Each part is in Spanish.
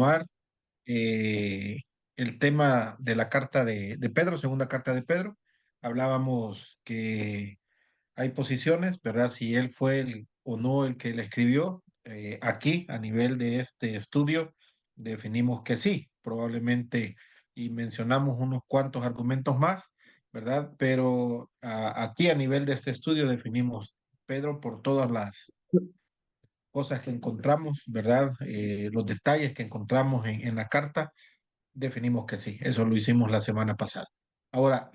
continuar eh, el tema de la carta de Pedro, segunda carta de Pedro. Hablábamos que hay posiciones, ¿verdad? Si él fue o no el que le escribió. Aquí, a nivel de este estudio, definimos que sí, probablemente, y mencionamos unos cuantos argumentos más, ¿verdad? Pero aquí, a nivel de este estudio, definimos Pedro por todas las cosas que encontramos, ¿verdad? Los detalles que encontramos en la carta, definimos que sí, eso lo hicimos la semana pasada. Ahora,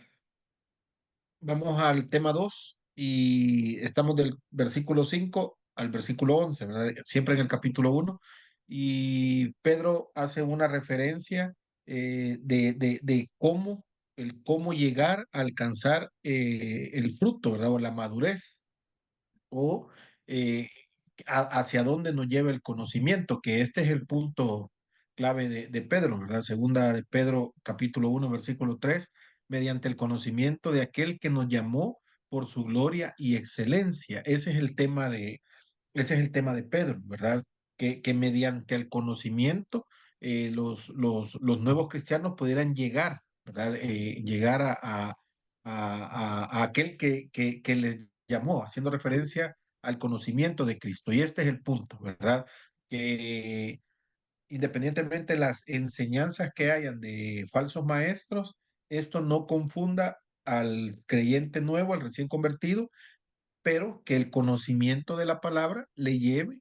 vamos al tema 2 y estamos del versículo 5 al versículo 11, ¿verdad? Siempre en el capítulo uno. Y Pedro hace una referencia de cómo, el cómo llegar a alcanzar el fruto, ¿verdad? O la madurez o eh, hacia dónde nos lleva el conocimiento, que este es el punto clave de Pedro, ¿verdad? Segunda de Pedro, capítulo uno versículo 3 mediante el conocimiento de aquel que nos llamó por su gloria y excelencia. Ese es el tema de Pedro, ¿verdad? Que mediante el conocimiento los nuevos cristianos pudieran llegar, ¿verdad? Llegar a aquel que les llamó, haciendo referencia al conocimiento de Cristo. Y este es el punto, ¿verdad? Que independientemente de las enseñanzas que hayan de falsos maestros, esto no confunda al creyente nuevo, al recién convertido, pero que el conocimiento de la palabra le lleve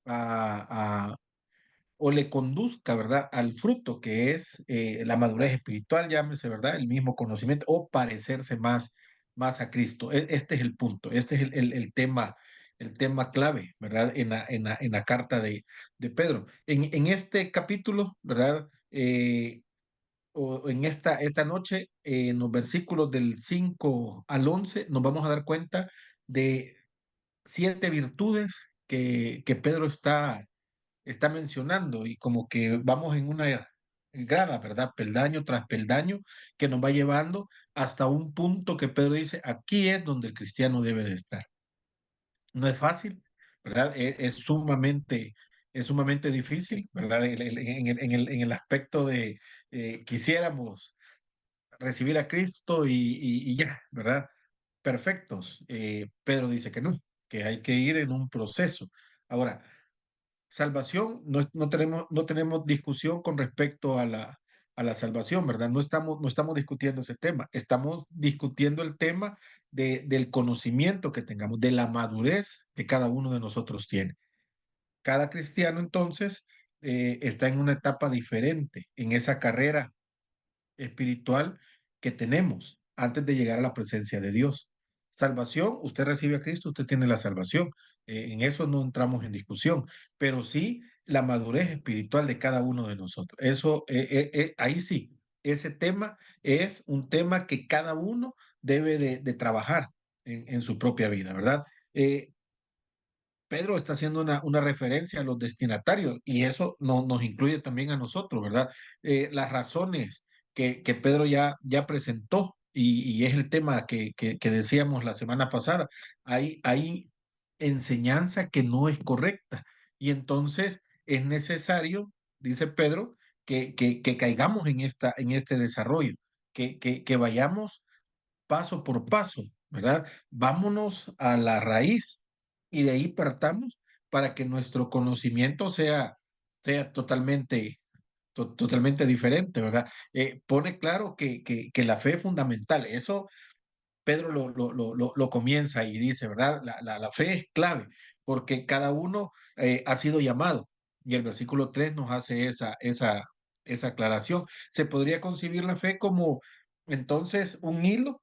a o le conduzca, ¿verdad?, al fruto que es la madurez espiritual, llámese, ¿verdad?, el mismo conocimiento o parecerse más a Cristo. Este es el punto, este es el tema clave, ¿verdad?, en la carta de Pedro. En este capítulo, ¿verdad?, o en esta noche, en los versículos del 5 al 11, nos vamos a dar cuenta de 7 virtudes que Pedro está mencionando y como que vamos en una grada, ¿verdad? Peldaño tras peldaño que nos va llevando hasta un punto que Pedro dice, aquí es donde el cristiano debe de estar. No es fácil, ¿verdad? Es sumamente difícil, ¿verdad? En el aspecto de quisiéramos recibir a Cristo y ya, ¿verdad? Perfectos. Pedro dice que no, que hay que ir en un proceso. Ahora, salvación, no tenemos discusión con respecto a la salvación, ¿verdad? No estamos discutiendo ese tema, estamos discutiendo el tema del conocimiento que tengamos, de la madurez que cada uno de nosotros tiene. Cada cristiano entonces está en una etapa diferente en esa carrera espiritual que tenemos antes de llegar a la presencia de Dios. Salvación, usted recibe a Cristo, usted tiene la salvación. En eso no entramos en discusión, pero sí la madurez espiritual de cada uno de nosotros. Eso, ahí sí, ese tema es un tema que cada uno debe de trabajar en su propia vida, ¿verdad? Pedro está haciendo una referencia a los destinatarios y eso nos incluye también a nosotros, ¿verdad? Las razones que Pedro ya presentó y es el tema que decíamos la semana pasada, hay enseñanza que no es correcta y entonces es necesario, dice Pedro, que caigamos en este desarrollo, que vayamos paso por paso, ¿verdad? Vámonos a la raíz y de ahí partamos para que nuestro conocimiento sea totalmente diferente, ¿verdad? Pone claro que la fe es fundamental. Eso Pedro lo comienza y dice, ¿verdad? La fe es clave porque cada uno ha sido llamado. Y el versículo 3 nos hace esa aclaración. Se podría concebir la fe como entonces un hilo,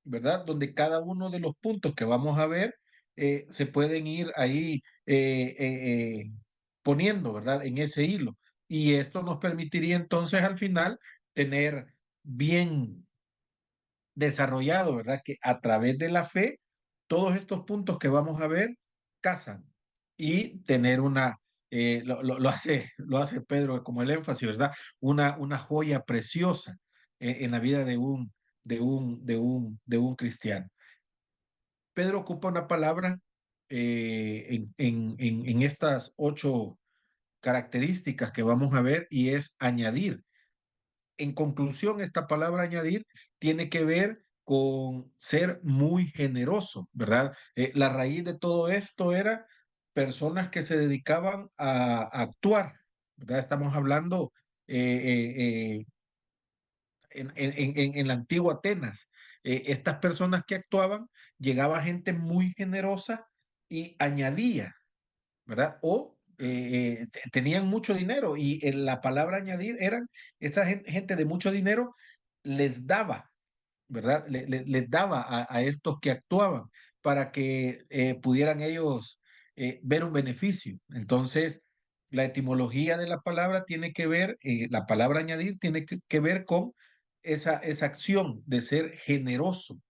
¿verdad? Donde cada uno de los puntos que vamos a ver se pueden ir ahí poniendo, ¿verdad? En ese hilo. Y esto nos permitiría entonces al final tener bien desarrollado, ¿verdad? Que a través de la fe, todos estos puntos que vamos a ver casan y tener lo hace Pedro como el énfasis, ¿verdad? Una joya preciosa en la vida de un cristiano. Pedro ocupa una palabra en estas características que vamos a ver y es añadir. En conclusión, esta palabra añadir tiene que ver con ser muy generoso, ¿verdad? La raíz de todo esto era personas que se dedicaban a actuar, ¿verdad? Estamos hablando en la antigua Atenas. Estas personas que actuaban, llegaba gente muy generosa y añadía, ¿verdad? O tenían mucho dinero y la palabra añadir eran, esta gente de mucho dinero les daba, ¿verdad? Les daba a estos que actuaban para que pudieran ellos ver un beneficio. Entonces, la etimología de la palabra tiene que ver, la palabra añadir tiene que ver con esa acción de ser generoso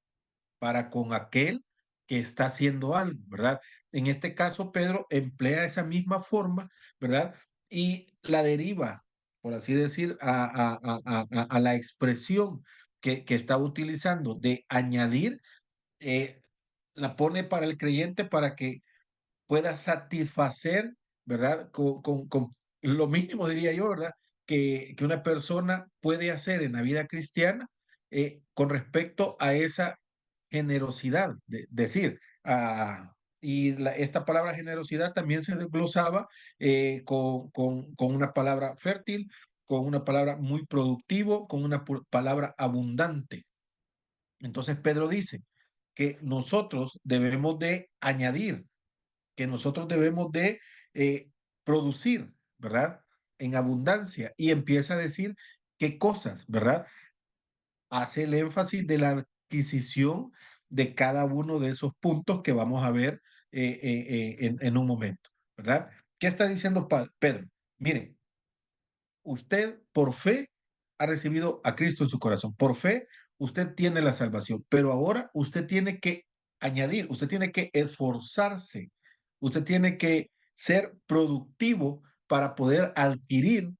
para con aquel que está haciendo algo, ¿verdad? En este caso, Pedro emplea esa misma forma, ¿verdad? Y la deriva, por así decir, a la expresión que está utilizando de añadir, eh, la pone para el creyente para que pueda satisfacer, ¿verdad? Con lo mínimo, diría yo, ¿verdad? Que una persona puede hacer en la vida cristiana con respecto a esa generosidad, decir, esta palabra generosidad también se desglosaba con una palabra fértil, con una palabra muy productivo, con una palabra abundante. Entonces Pedro dice que nosotros debemos de añadir, que nosotros debemos de eh, producir, ¿verdad? En abundancia. Y empieza a decir qué cosas, ¿verdad? Hace el énfasis de la adquisición de cada uno de esos puntos que vamos a ver en un momento, ¿verdad? ¿Qué está diciendo Pedro? Mire, usted por fe ha recibido a Cristo en su corazón. Por fe usted tiene la salvación, pero ahora usted tiene que añadir, usted tiene que esforzarse, usted tiene que ser productivo para poder adquirir,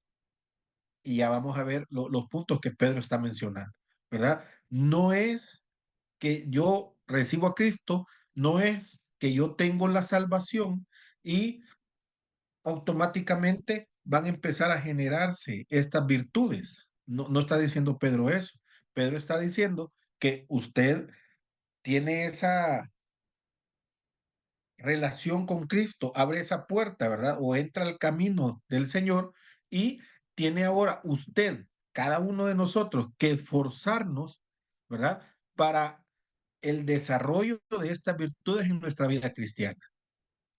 y ya vamos a ver los puntos que Pedro está mencionando, ¿verdad? No es que yo recibo a Cristo, no es que yo tengo la salvación y automáticamente van a empezar a generarse estas virtudes. No, no está diciendo Pedro eso. Pedro está diciendo que usted tiene esa relación con Cristo, abre esa puerta, ¿verdad? O entra al camino del Señor y tiene ahora usted, cada uno de nosotros, que esforzarnos, ¿verdad? Para el desarrollo de estas virtudes en nuestra vida cristiana.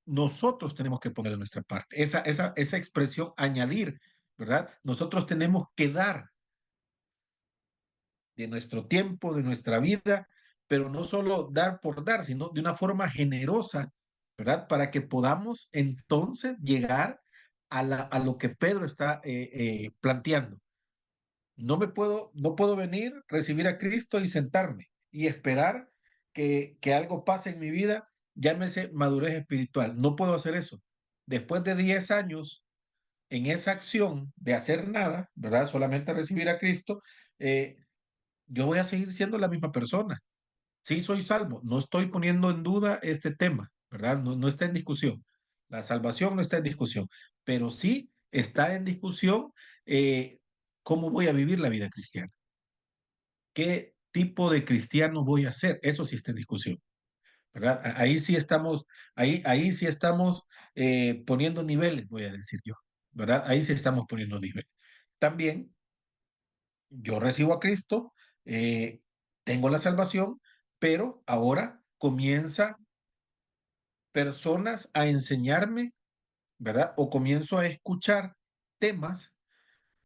Nosotros tenemos que poner nuestra parte. Esa expresión añadir, ¿verdad? Nosotros tenemos que dar de nuestro tiempo, de nuestra vida, pero no solo dar por dar, sino de una forma generosa, ¿verdad? Para que podamos entonces llegar a lo que Pedro está planteando. No puedo venir, recibir a Cristo y sentarme y esperar que algo pase en mi vida, llámese madurez espiritual. No puedo hacer eso. Después de 10 años en esa acción de hacer nada, ¿verdad? Solamente recibir a Cristo, eh, yo voy a seguir siendo la misma persona. Sí, soy salvo. No estoy poniendo en duda este tema, ¿verdad? No, no está en discusión. La salvación no está en discusión, pero sí está en discusión cómo voy a vivir la vida cristiana. ¿Qué tipo de cristiano voy a ser? Eso sí está en discusión, ¿verdad? Ahí sí estamos, ahí sí estamos poniendo niveles, voy a decir yo, ¿verdad? Ahí sí estamos poniendo niveles. También yo recibo a Cristo, eh, tengo la salvación, pero ahora comienza personas a enseñarme, ¿verdad? O comienzo a escuchar temas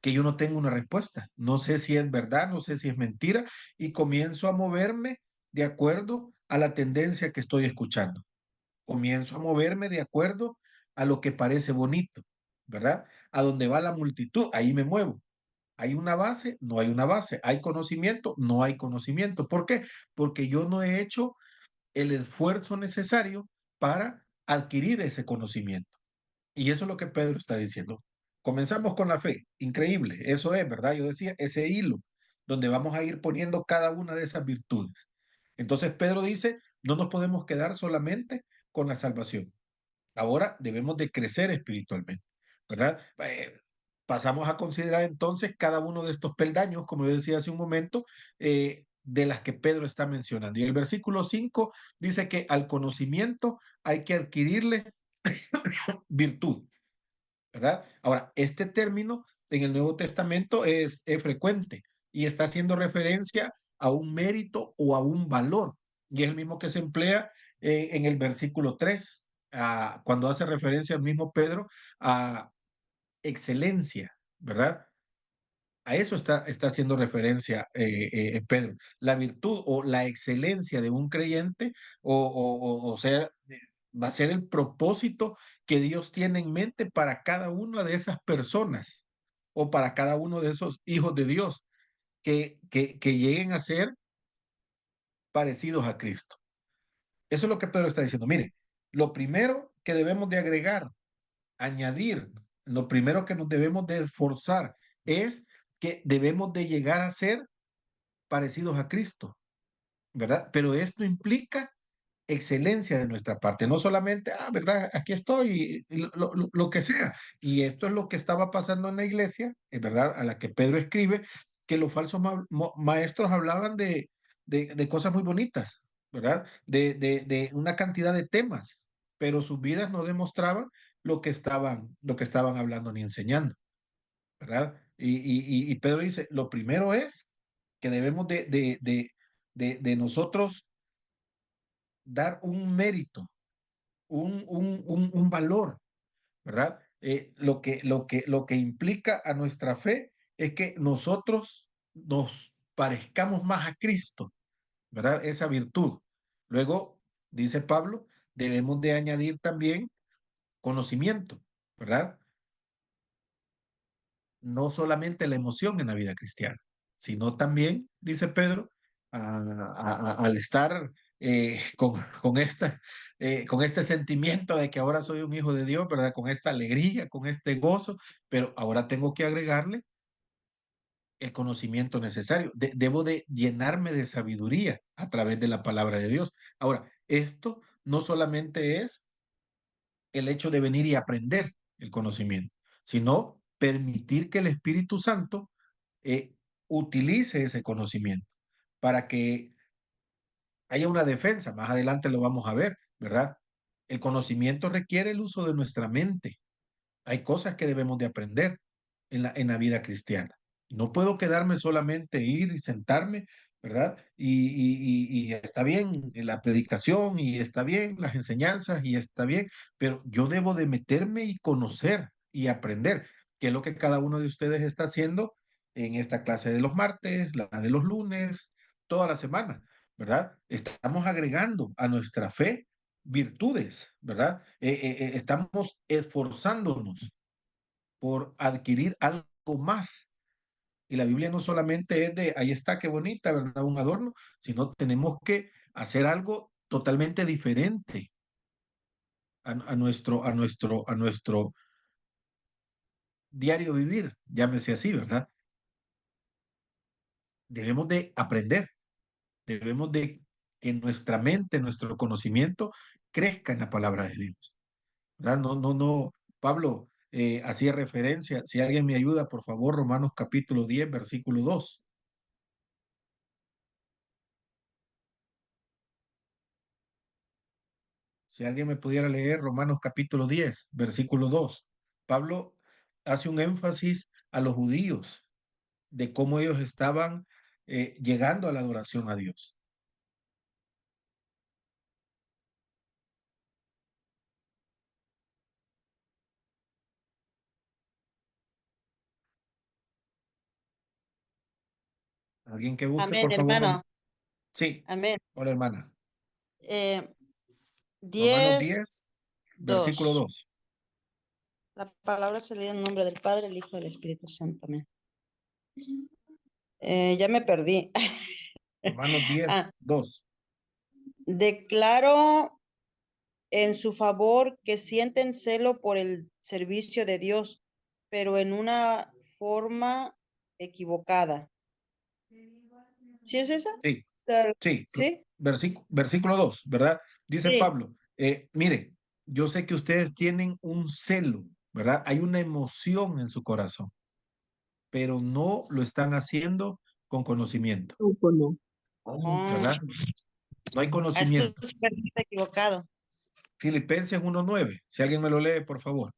que yo no tengo una respuesta. No sé si es verdad, no sé si es mentira, y comienzo a moverme de acuerdo a la tendencia que estoy escuchando. Comienzo a moverme de acuerdo a lo que parece bonito, ¿verdad? A donde va la multitud, ahí me muevo. ¿Hay una base? No hay una base. ¿Hay conocimiento? No hay conocimiento. ¿Por qué? Porque yo no he hecho el esfuerzo necesario para adquirir ese conocimiento. Y eso es lo que Pedro está diciendo. Comenzamos con la fe, increíble, eso es, ¿verdad? Yo decía, ese hilo donde vamos a ir poniendo cada una de esas virtudes. Entonces Pedro dice, no nos podemos quedar solamente con la salvación. Ahora debemos de crecer espiritualmente. ¿verdad? Pasamos a considerar entonces cada uno de estos peldaños, como yo decía hace un momento, de las que Pedro está mencionando. Y el versículo 5 dice que al conocimiento hay que adquirirle virtud, ¿verdad? Ahora, este término en el Nuevo Testamento es frecuente y está haciendo referencia a un mérito o a un valor. Y es el mismo que se emplea en el versículo 3, cuando hace referencia al mismo Pedro a excelencia, ¿verdad? A eso está haciendo referencia Pedro. La virtud o la excelencia de un creyente, o sea, va a ser el propósito que Dios tiene en mente para cada una de esas personas o para cada uno de esos hijos de Dios que lleguen a ser parecidos a Cristo. Eso es lo que Pedro está diciendo. Mire, lo primero que debemos de agregar, añadir, lo primero que nos debemos de esforzar es que debemos de llegar a ser parecidos a Cristo, ¿verdad? Pero esto implica excelencia de nuestra parte, no solamente, ¿verdad? Aquí estoy, lo que sea. Y esto es lo que estaba pasando en la iglesia, ¿verdad? A la que Pedro escribe, que los falsos maestros hablaban de cosas muy bonitas, ¿verdad? De una cantidad de temas, pero sus vidas no demostraban lo que estaban hablando ni enseñando, ¿verdad? Y Pedro dice, lo primero es que debemos de nosotros dar un mérito, un valor, ¿verdad? Lo que implica a nuestra fe es que nosotros nos parezcamos más a Cristo, ¿verdad? Esa virtud. Luego, dice Pablo, debemos de añadir también conocimiento, ¿verdad? No solamente la emoción en la vida cristiana, sino también, dice Pedro, al estar con este sentimiento de que ahora soy un hijo de Dios, ¿verdad? Con esta alegría, con este gozo, pero ahora tengo que agregarle el conocimiento necesario. Debo de llenarme de sabiduría a través de la palabra de Dios. Ahora, esto no solamente es el hecho de venir y aprender el conocimiento, sino permitir que el Espíritu Santo eh, utilice ese conocimiento para que haya una defensa. Más adelante lo vamos a ver, ¿verdad? El conocimiento requiere el uso de nuestra mente. Hay cosas que debemos de aprender en la vida cristiana. No puedo quedarme solamente ir y sentarme, ¿verdad? Y está bien la predicación y está bien las enseñanzas y está bien, pero yo debo de meterme y conocer y aprender, que es lo que cada uno de ustedes está haciendo en esta clase de los martes, la de los lunes, toda la semana, ¿verdad? Estamos agregando a nuestra fe virtudes, ¿verdad? Estamos esforzándonos por adquirir algo más. Y la Biblia no solamente es de, ahí está, qué bonita, ¿verdad? Un adorno, sino tenemos que hacer algo totalmente diferente a nuestro diario vivir, llámese así, ¿verdad? Debemos de aprender, debemos de que nuestra mente, nuestro conocimiento crezca en la palabra de Dios, ¿verdad? No, no, no. Pablo hacía referencia, si alguien me ayuda, por favor, Romanos capítulo 10 versículo 2. Si alguien me pudiera leer Romanos capítulo 10 versículo 2. Pablo hace un énfasis a los judíos de cómo ellos estaban llegando a la adoración a Dios. Alguien que busque, Amén, por favor, hermano. Sí, Amén. hola hermana. Eh, Romanos 10, 10 versículo 2. 2. La palabra se lee en nombre del Padre, el Hijo y del Espíritu Santo. Amén. Ya me perdí. Romanos Ah, 10 2. declaro en su favor que sienten celo por el servicio de Dios, pero en una forma equivocada. ¿Sí es esa? Sí, Claro. sí, ¿Sí? versículo 2, ¿verdad? Dice Sí. Pablo, mire, yo sé que ustedes tienen un celo, ¿verdad? Hay una emoción en su corazón, pero no lo están haciendo con conocimiento, Grupo no. Oh, ¿verdad? No hay esto conocimiento. es perfectamente equivocado. Filipenses 1:9, si alguien me lo lee, por favor.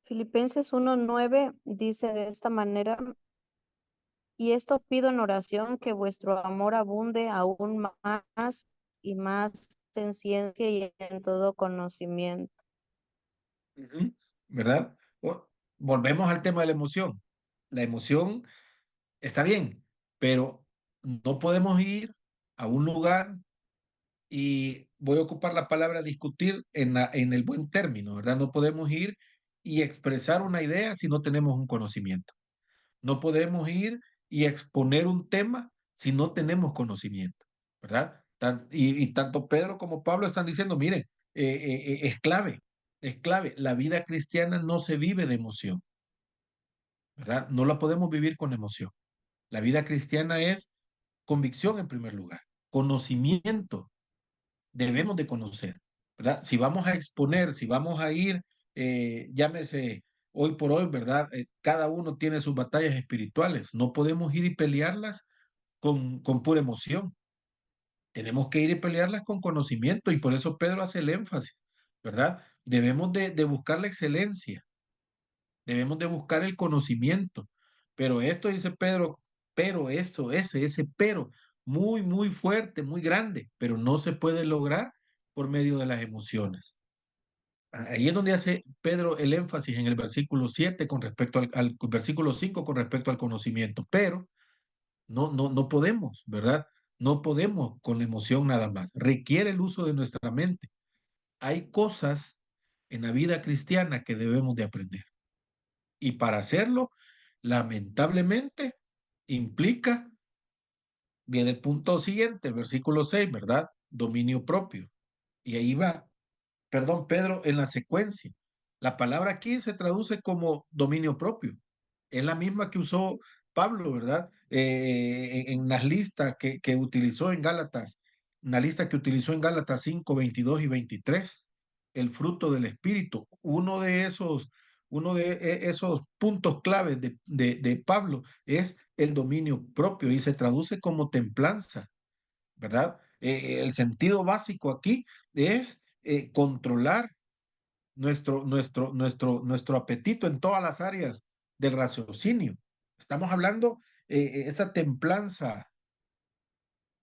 Filipenses 1:9 dice de esta manera, y esto pido en oración que vuestro amor abunde aún más y más en ciencia y en todo conocimiento. Ujú, ¿verdad? Volvemos al tema de la emoción. La emoción está bien, pero no podemos ir a un lugar y voy a ocupar la palabra discutir en el buen término, ¿verdad? No podemos ir y expresar una idea si no tenemos un conocimiento. No podemos ir y exponer un tema si no tenemos conocimiento, ¿verdad? Y tanto Pedro como Pablo están diciendo, miren, es clave, es clave. La vida cristiana no se vive de emoción, ¿verdad? No la podemos vivir con emoción. La vida cristiana es convicción en primer lugar, conocimiento. Debemos de conocer, ¿verdad? Si vamos a exponer, si vamos a ir, llámese hoy por hoy, ¿verdad? Cada uno tiene sus batallas espirituales. No podemos ir y pelearlas con pura emoción. Tenemos que ir y pelearlas con conocimiento y por eso Pedro hace el énfasis, ¿verdad? Debemos de buscar la excelencia, debemos de buscar el conocimiento. Pero esto dice Pedro, pero eso, ese pero, muy, muy fuerte, muy grande, pero no se puede lograr por medio de las emociones. Ahí es donde hace Pedro el énfasis en el versículo 7 con respecto al versículo 5 con respecto al conocimiento, pero no podemos, ¿verdad? No podemos con emoción nada más. Requiere el uso de nuestra mente. Hay cosas en la vida cristiana que debemos de aprender. Y para hacerlo, lamentablemente, implica, viene el punto siguiente, el versículo 6, ¿verdad? Dominio propio. Y ahí va, perdón, Pedro, en la secuencia. La palabra aquí se traduce como dominio propio. Es la misma que usó Pablo, ¿verdad? En las listas que utilizó en Gálatas, una lista que utilizó en Gálatas 5, 22 y 23, el fruto del Espíritu. Uno de esos puntos claves de Pablo es el dominio propio y se traduce como templanza, ¿verdad? El sentido básico aquí es controlar nuestro apetito en todas las áreas del raciocinio. Estamos hablando esa templanza,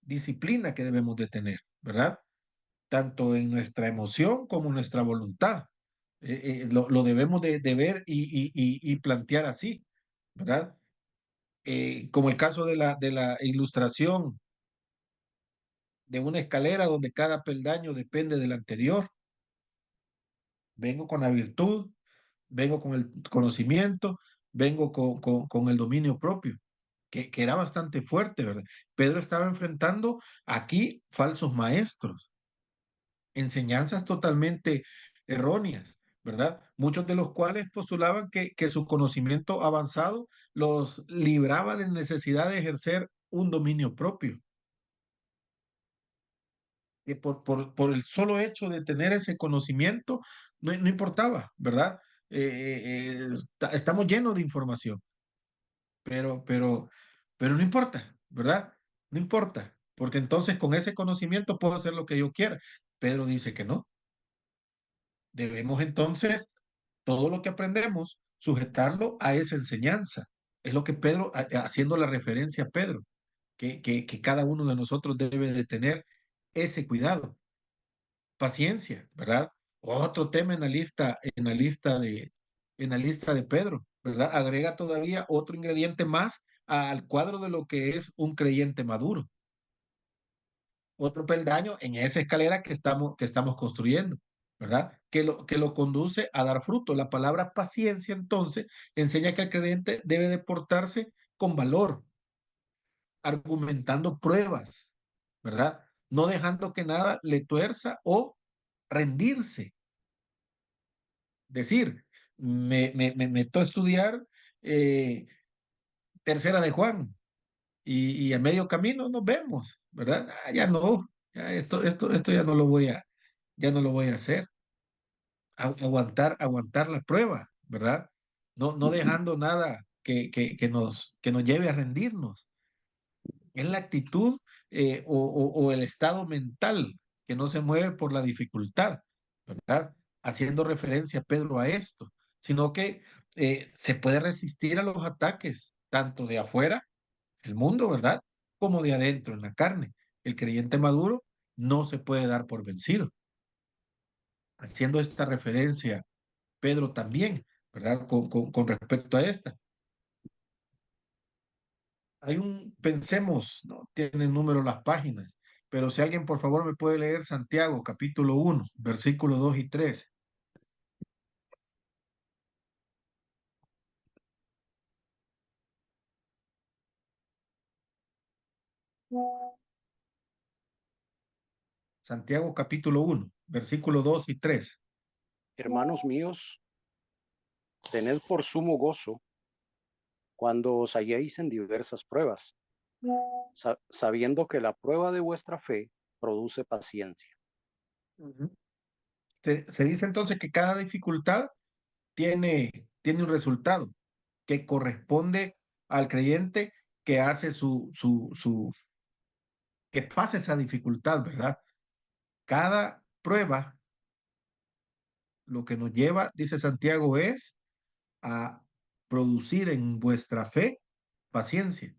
disciplina que debemos de tener, ¿verdad? Tanto en nuestra emoción como en nuestra voluntad. Lo debemos de ver y plantear así, ¿verdad? Como el caso de la ilustración de una escalera donde cada peldaño depende del anterior. Vengo con la virtud, vengo con el conocimiento, vengo con el dominio propio, que era bastante fuerte, ¿verdad? Pedro estaba enfrentando aquí falsos maestros, enseñanzas totalmente erróneas, ¿verdad? Muchos de los cuales postulaban que su conocimiento avanzado los libraba de necesidad de ejercer un dominio propio, que por el solo hecho de tener ese conocimiento no importaba, ¿verdad? Estamos llenos de información, pero, pero, pero no importa, ¿verdad? No importa, porque entonces con ese conocimiento puedo hacer lo que yo quiera. Pedro dice que no. Debemos entonces, todo lo que aprendemos, sujetarlo a esa enseñanza. Es lo que Pedro, haciendo la referencia a Pedro, que cada uno de nosotros debe de tener ese cuidado, paciencia, ¿verdad? Otro tema en la lista de Pedro, ¿verdad? Agrega todavía otro ingrediente más al cuadro de lo que es un creyente maduro. Otro peldaño en esa escalera que estamos construyendo, ¿verdad? Que lo conduce a dar fruto. La palabra paciencia, entonces, enseña que el creyente debe de portarse con valor, argumentando pruebas, ¿verdad? No dejando que nada le tuerza o rendirse. Decir, me meto a estudiar eh, tercera de Juan. y a medio camino nos vemos, ¿verdad? Ah, ya no, ya esto ya no lo voy a hacer. Aguantar la prueba, ¿verdad? No dejando nada que nos lleve a rendirnos. Es la actitud o el estado mental que no se mueve por la dificultad, ¿verdad? Haciendo referencia Pedro a esto, sino que se puede resistir a los ataques, tanto de afuera, el mundo, ¿verdad? Como de adentro, en la carne. El creyente maduro no se puede dar por vencido. Haciendo esta referencia, Pedro también, ¿verdad? Con respecto a esta. Pensemos, no tienen número las páginas, pero si alguien por favor me puede leer Santiago capítulo 1, versículos 2 y 3. Santiago capítulo 1, versículos 2 y 3. Hermanos míos, tened por sumo gozo cuando os halléis en diversas pruebas, sabiendo que la prueba de vuestra fe produce paciencia. Se dice entonces que cada dificultad tiene un resultado que corresponde al creyente que hace que pase esa dificultad, ¿verdad? Cada prueba, lo que nos lleva, dice Santiago, es a producir en vuestra fe paciencia,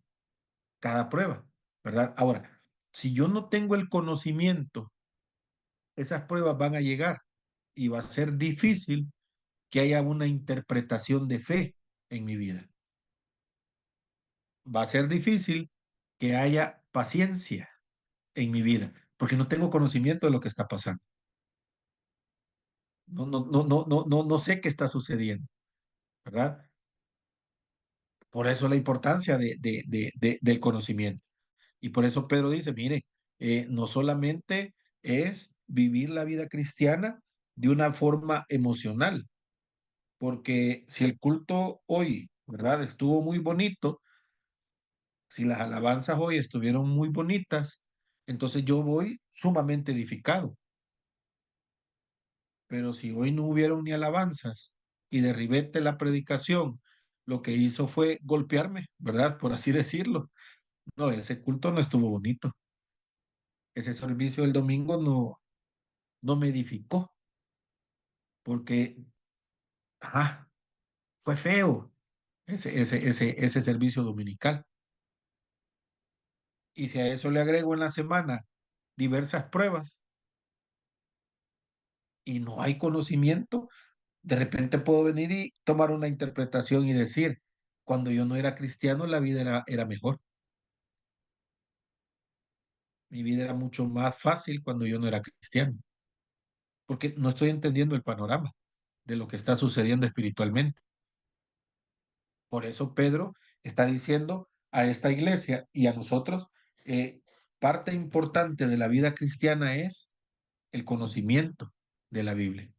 cada prueba, ¿verdad? Ahora, si yo no tengo el conocimiento, esas pruebas van a llegar y va a ser difícil que haya una interpretación de fe en mi vida. Va a ser difícil que haya paciencia en mi vida, porque no tengo conocimiento de lo que está pasando. No sé qué está sucediendo, ¿verdad? Por eso la importancia del conocimiento. Y por eso Pedro dice, mire, no solamente es vivir la vida cristiana de una forma emocional, porque si el culto hoy, ¿verdad? Estuvo muy bonito, si las alabanzas hoy estuvieron muy bonitas, entonces yo voy sumamente edificado. Pero si hoy no hubieron ni alabanzas y derribé la predicación, lo que hizo fue golpearme, ¿verdad? Por así decirlo. No, ese culto no estuvo bonito. Ese servicio del domingo no me edificó, porque fue feo ese servicio dominical. Y si a eso le agrego en la semana diversas pruebas y no hay conocimiento, de repente puedo venir y tomar una interpretación y decir, cuando yo no era cristiano, la vida era mejor. Mi vida era mucho más fácil cuando yo no era cristiano, porque no estoy entendiendo el panorama de lo que está sucediendo espiritualmente. Por eso Pedro está diciendo a esta iglesia y a nosotros, parte importante de la vida cristiana es el conocimiento de la Biblia.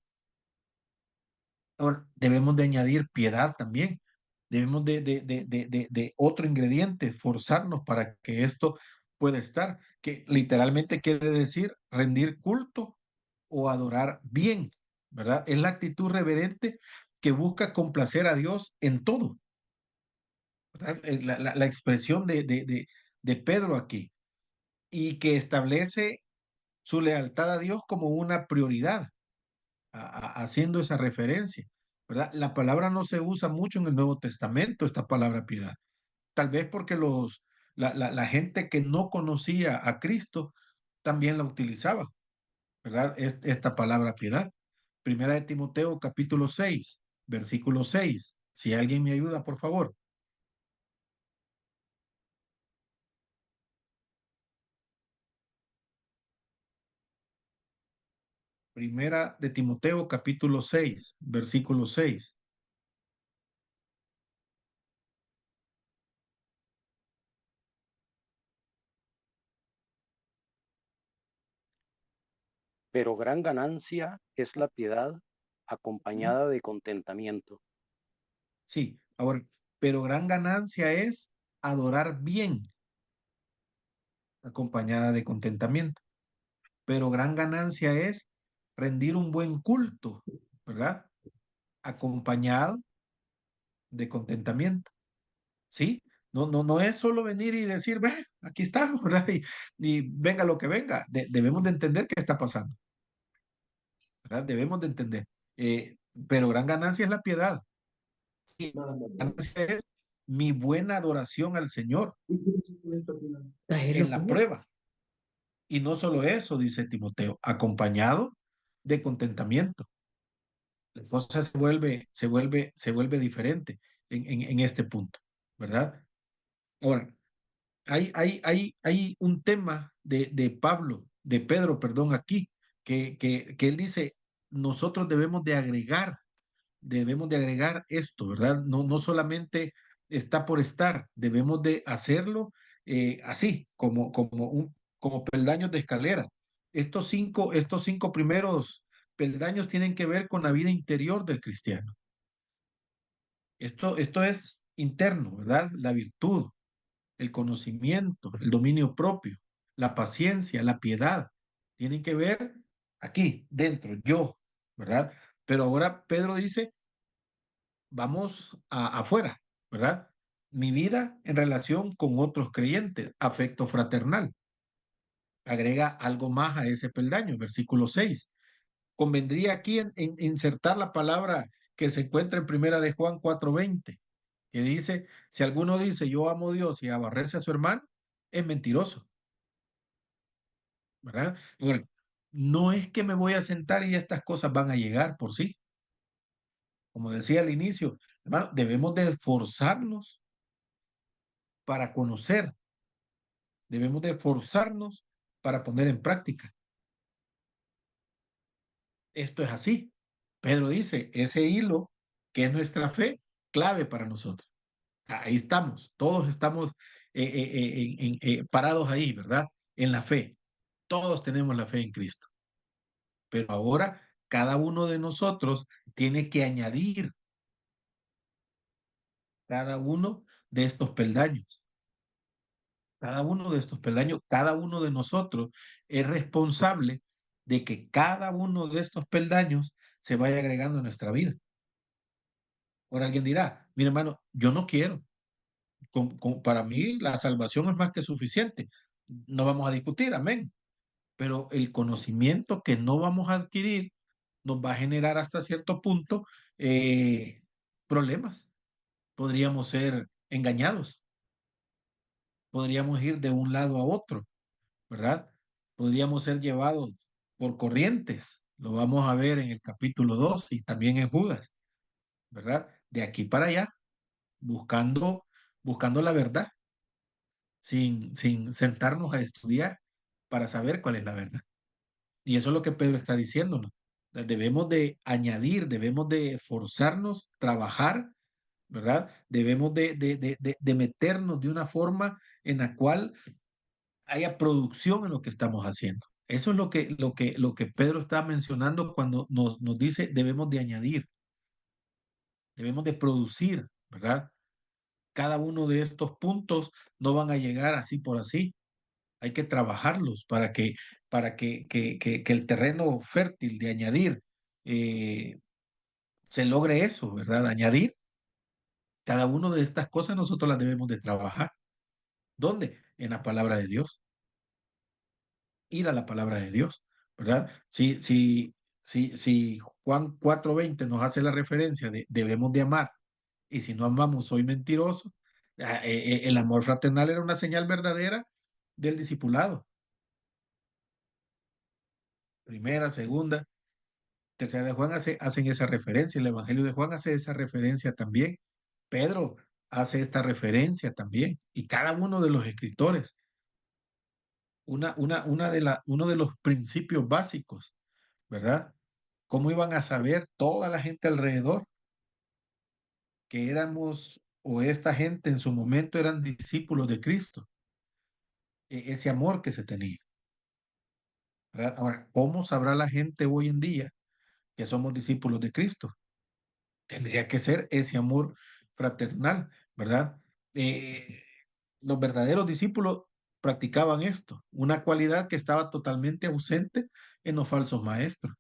Ahora, debemos de añadir piedad también. Debemos de otro ingrediente, forzarnos para que esto pueda estar, que literalmente quiere decir rendir culto o adorar bien, ¿verdad? Es la actitud reverente que busca complacer a Dios en todo. La expresión de Pedro aquí, y que establece su lealtad a Dios como una prioridad, haciendo esa referencia, ¿verdad? La palabra no se usa mucho en el Nuevo Testamento, esta palabra piedad, tal vez porque la gente que no conocía a Cristo también la utilizaba, ¿verdad? Esta palabra piedad. Primera de Timoteo capítulo 6, versículo 6. Si alguien me ayuda, por favor. Primera de Timoteo capítulo 6, versículo 6. Pero gran ganancia es la piedad acompañada de contentamiento. Sí, ahora, pero gran ganancia es adorar bien, acompañada de contentamiento. Pero gran ganancia es rendir un buen culto, ¿verdad? Acompañado de contentamiento, ¿sí? No es solo venir y decir, ve, aquí estamos, ¿verdad? Y venga lo que venga. Debemos de entender qué está pasando, ¿verdad? Debemos de entender. Pero gran ganancia es la piedad. Y ganancia es mi buena adoración al Señor en la prueba. Y no solo eso, dice Timoteo, acompañado de contentamiento. La cosa se vuelve diferente en este punto, ¿verdad? Ahora, hay un tema de Pablo, de Pedro, perdón, aquí, que él dice, nosotros debemos de agregar esto, ¿verdad? No solamente está por estar, debemos de hacerlo así, como peldaños de escalera. Estos cinco primeros peldaños tienen que ver con la vida interior del cristiano. Esto es interno, ¿verdad? La virtud, el conocimiento, el dominio propio, la paciencia, la piedad, tienen que ver aquí, dentro, yo, ¿verdad? Pero ahora Pedro dice, vamos afuera, ¿verdad? Mi vida en relación con otros creyentes, afecto fraternal. Agrega algo más a ese peldaño, versículo 6. Convendría aquí en insertar la palabra que se encuentra en primera de Juan 4:20, que dice, si alguno dice yo amo a Dios y aborrece a su hermano, es mentiroso, ¿verdad? Ahora, no es que me voy a sentar y estas cosas van a llegar por sí. Como decía al inicio, hermano, debemos de esforzarnos para conocer, debemos de esforzarnos para poner en práctica. Esto es así. Pedro dice, ese hilo que es nuestra fe, clave para nosotros. Ahí estamos, todos estamos parados ahí, ¿verdad? En la fe. Todos tenemos la fe en Cristo. Pero ahora cada uno de nosotros tiene que añadir cada uno de estos peldaños. Cada uno de estos peldaños, cada uno de nosotros es responsable de que cada uno de estos peldaños se vaya agregando a nuestra vida. Ahora alguien dirá, mira hermano, yo no quiero. Para mí la salvación es más que suficiente. No vamos a discutir, amén. Pero el conocimiento que no vamos a adquirir nos va a generar hasta cierto punto problemas. Podríamos ser engañados, podríamos ir de un lado a otro, ¿verdad? Podríamos ser llevados por corrientes. Lo vamos a ver en el capítulo 2 y también en Judas, ¿verdad? De aquí para allá, buscando la verdad, sin sentarnos a estudiar para saber cuál es la verdad. Y eso es lo que Pedro está diciéndonos. Debemos de añadir, debemos de esforzarnos, trabajar, ¿verdad? Debemos de meternos de una forma en la cual haya producción en lo que estamos haciendo. Eso es lo que Pedro está mencionando cuando nos dice debemos de añadir, debemos de producir, ¿verdad? Cada uno de estos puntos no van a llegar así por así. Hay que trabajarlos para que el terreno fértil de añadir se logre eso, ¿verdad? Añadir cada una de estas cosas nosotros las debemos de trabajar. ¿Dónde? En la palabra de Dios. Ir a la palabra de Dios, ¿verdad? Si Juan 4:20 nos hace la referencia de debemos de amar, y si no amamos soy mentiroso, el amor fraternal era una señal verdadera del discipulado. Primera, segunda, tercera de Juan hacen esa referencia, el Evangelio de Juan hace esa referencia también, Pedro hace esta referencia también, y cada uno de los escritores, uno de los principios básicos, ¿verdad? ¿Cómo iban a saber toda la gente alrededor que éramos o esta gente en su momento eran discípulos de Cristo? Ese amor que se tenía, ¿verdad? Ahora, ¿cómo sabrá la gente hoy en día que somos discípulos de Cristo? Tendría que ser ese amor fraternal, ¿verdad? Los verdaderos discípulos practicaban esto, una cualidad que estaba totalmente ausente en los falsos maestros.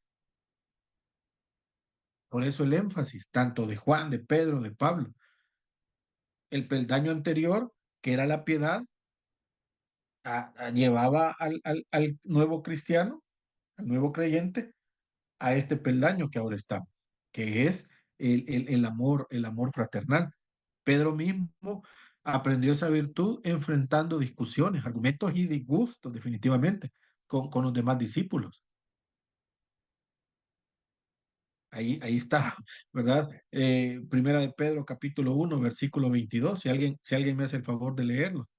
Por eso el énfasis, tanto de Juan, de Pedro, de Pablo. El peldaño anterior, que era la piedad, llevaba al nuevo cristiano, al nuevo creyente, a este peldaño que ahora estamos, que es el amor fraternal. Pedro mismo aprendió esa virtud enfrentando discusiones, argumentos y disgustos, definitivamente, con los demás discípulos. Ahí está, ¿verdad? Primera de Pedro, capítulo 1, versículo 22, si alguien me hace el favor de leerlo.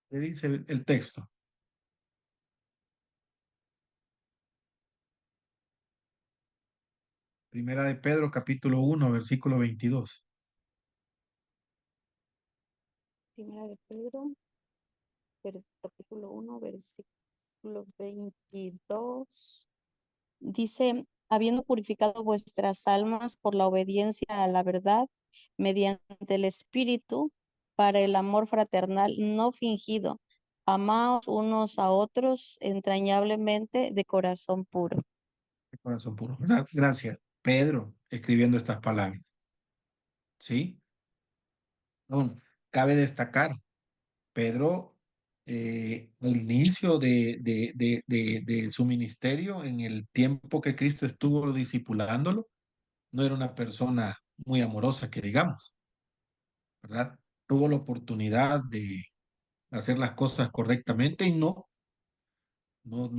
¿Qué dice el texto? Primera de Pedro, capítulo 1, versículo 22. Primera de Pedro, capítulo 1, versículo 22. Dice, habiendo purificado vuestras almas por la obediencia a la verdad, mediante el Espíritu, para el amor fraternal no fingido, amaos unos a otros entrañablemente de corazón puro. De corazón puro, ¿verdad? Gracias. Pedro escribiendo estas palabras. ¿Sí? Bueno, cabe destacar, Pedro, al inicio de su ministerio, en el tiempo que Cristo estuvo discipulándolo, no era una persona muy amorosa, que digamos, ¿verdad? Tuvo la oportunidad de hacer las cosas correctamente y no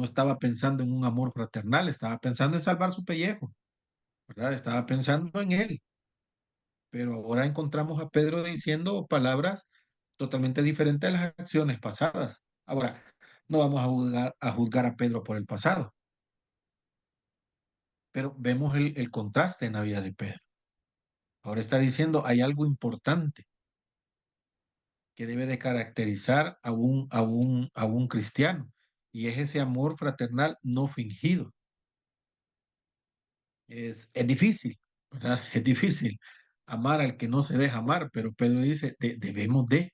estaba pensando en un amor fraternal, estaba pensando en salvar su pellejo, ¿verdad? Estaba pensando en él. Pero ahora encontramos a Pedro diciendo palabras totalmente diferentes a las acciones pasadas. Ahora, no vamos a juzgar a Pedro por el pasado, pero vemos el contraste en la vida de Pedro. Ahora está diciendo, hay algo importante que debe de caracterizar a un cristiano, y es ese amor fraternal no fingido. Es difícil, ¿verdad? Es difícil amar al que no se deja amar, pero Pedro dice, debemos de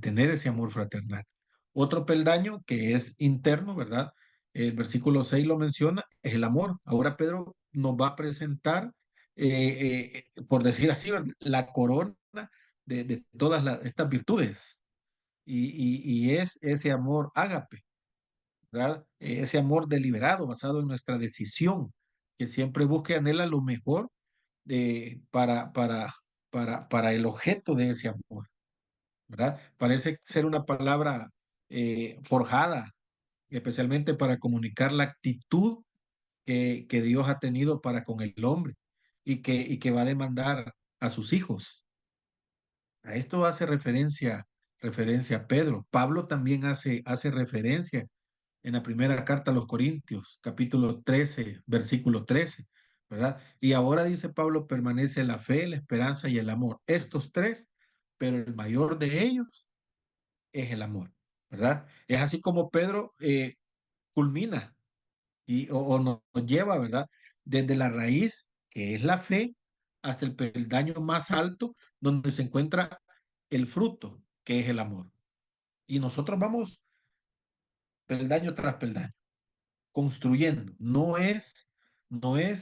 tener ese amor fraternal. Otro peldaño que es interno, ¿verdad? El versículo 6 lo menciona, es el amor. Ahora Pedro nos va a presentar, por decir así, ¿verdad?, la corona de todas estas virtudes. Y es ese amor ágape, ¿verdad? Ese amor deliberado, basado en nuestra decisión, que siempre busca y anhela lo mejor de, para el objeto de ese amor, ¿verdad? Parece ser una palabra forjada, especialmente para comunicar la actitud que Dios ha tenido para con el hombre y que va a demandar a sus hijos. A esto hace referencia a Pedro. Pablo también hace referencia en la primera carta a los Corintios, capítulo 13, versículo 13, ¿verdad? Y ahora dice Pablo, permanece la fe, la esperanza y el amor. Estos tres, pero el mayor de ellos es el amor, ¿verdad? Es así como Pedro culmina o nos lleva, ¿verdad? Desde la raíz, que es la fe, hasta el peldaño más alto, donde se encuentra el fruto, que es el amor. Y nosotros vamos peldaño tras peldaño construyendo. No es,